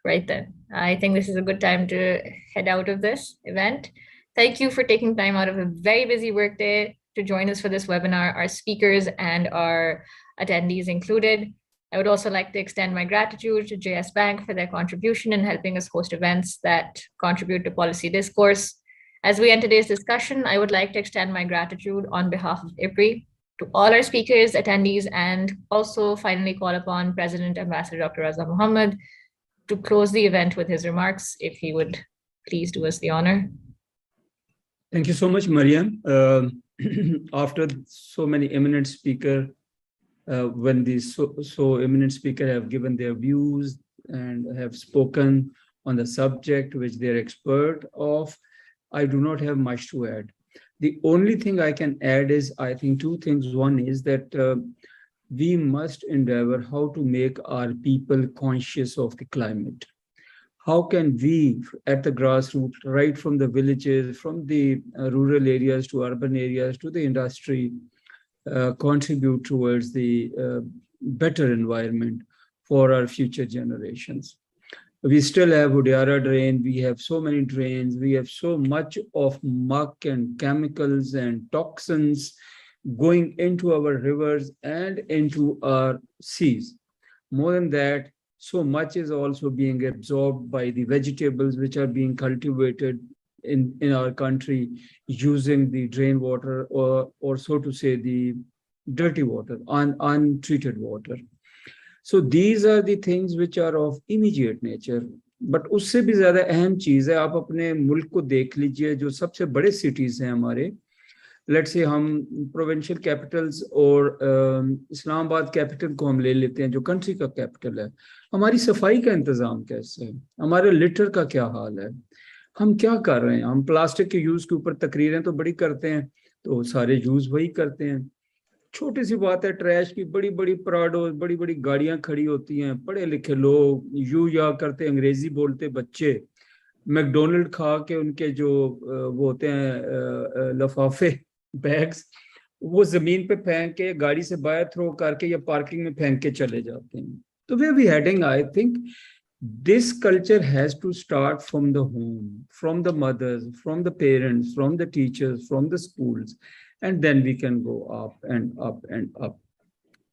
Right then. I think this is a good time to head out of this event. Thank you for taking time out of a very busy workday to join us for this webinar, our speakers and our attendees included. I would also like to extend my gratitude to JS Bank for their contribution in helping us host events that contribute to policy discourse. As we end today's discussion, I would like to extend my gratitude on behalf of IPRI to all our speakers, attendees, and also finally call upon President Ambassador Dr. Raza Mohammed to close the event with his remarks, if he would please do us the honor. Thank you so much, Mariam. After so many eminent speakers, when these so eminent speakers have given their views and have spoken on the subject which they're expert of, I do not have much to add. The only thing I can add is, I think, two things. One is that we must endeavor how to make our people conscious of the climate. How can we, at the grassroots, right from the villages, from the rural areas to urban areas to the industry, contribute towards the better environment for our future generations? We still have Udyara drain, we have so many drains, we have so much of muck and chemicals and toxins going into our rivers and into our seas. More than that, so much is also being absorbed by the vegetables which are being cultivated in our country using the drain water, or so to say, the dirty water, untreated water. So these are the things which are of immediate nature. But उससे भी ज़्यादा अहम चीज़ है, आप अपने मुल्क को देख लीजिए, जो सबसे बड़े cities हैं हमारे, लेट्स से हम प्रोविंशियल कैपिटल्स और इस्लामाबाद कैपिटल को हम ले लेते हैं, जो कंट्री का कैपिटल है, हमारी सफाई का इंतजाम कैसे है, हमारे लिटर का क्या हाल है, हम क्या कर रहे हैं? हम प्लास्टिक के यूज के ऊपर तकरीरें तो बड़ी करते हैं, तो सारे यूज वही करते हैं। छोटी सी बात है, ट्रैश की बड़ी बड़ी प्राडो, बड़ी बड़ी गाड़ियां खड़ी होती हैं, पढ़े लिखे लोग यू या करते, अंग्रेजी बोलते बच्चे मैकडोनल्ड खा के उनके जो वो होते हैं लफाफे, बैग्स, वो जमीन पे फेंक के गाड़ी से बाहर थ्रो करके या पार्किंग में फेंक के चले जाते हैं। तो way we heading, I think this culture has to start from the home, from the mothers, from the parents, from the teachers, from the schools, and then we can go up and up and up.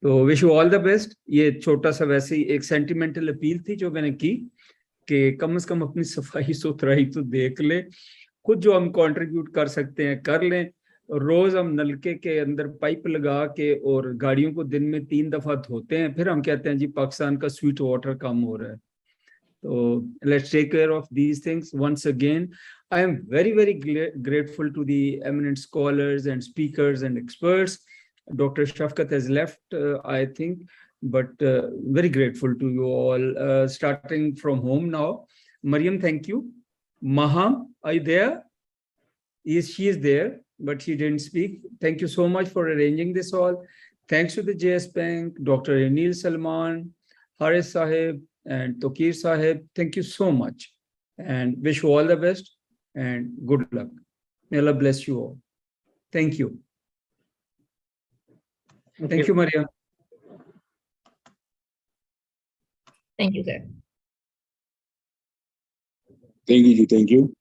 तो wish you all the best. ये छोटा सा वैसे ही एक sentimental appeal थी जो मैंने की कि कम से कम अपनी सफाई सुथराई तो देख ले, खुद जो हम कंट्रीब्यूट कर सकते हैं कर लें। रोज हम नलके के अंदर पाइप लगा के और गाड़ियों को दिन में 3 दफा धोते हैं, फिर हम कहते हैं जी पाकिस्तान का स्वीट वाटर कम हो रहा है। So let's take care of these things. Once again, I am very, very grateful to the eminent scholars and speakers and experts. Dr. Shafkat has left, I think, but very grateful to you all, starting from home now. Mariam, thank you. Maham, are you there? Yes, she is there, but she didn't speak. Thank you so much for arranging this all. Thanks to the JS Bank, Dr. Anil Salman, Haris Sahib, and Tokir Sahib, thank you so much, and wish you all the best and good luck. May Allah bless you all. Thank you. Thank you, Maria. Thank you, sir. Thank you.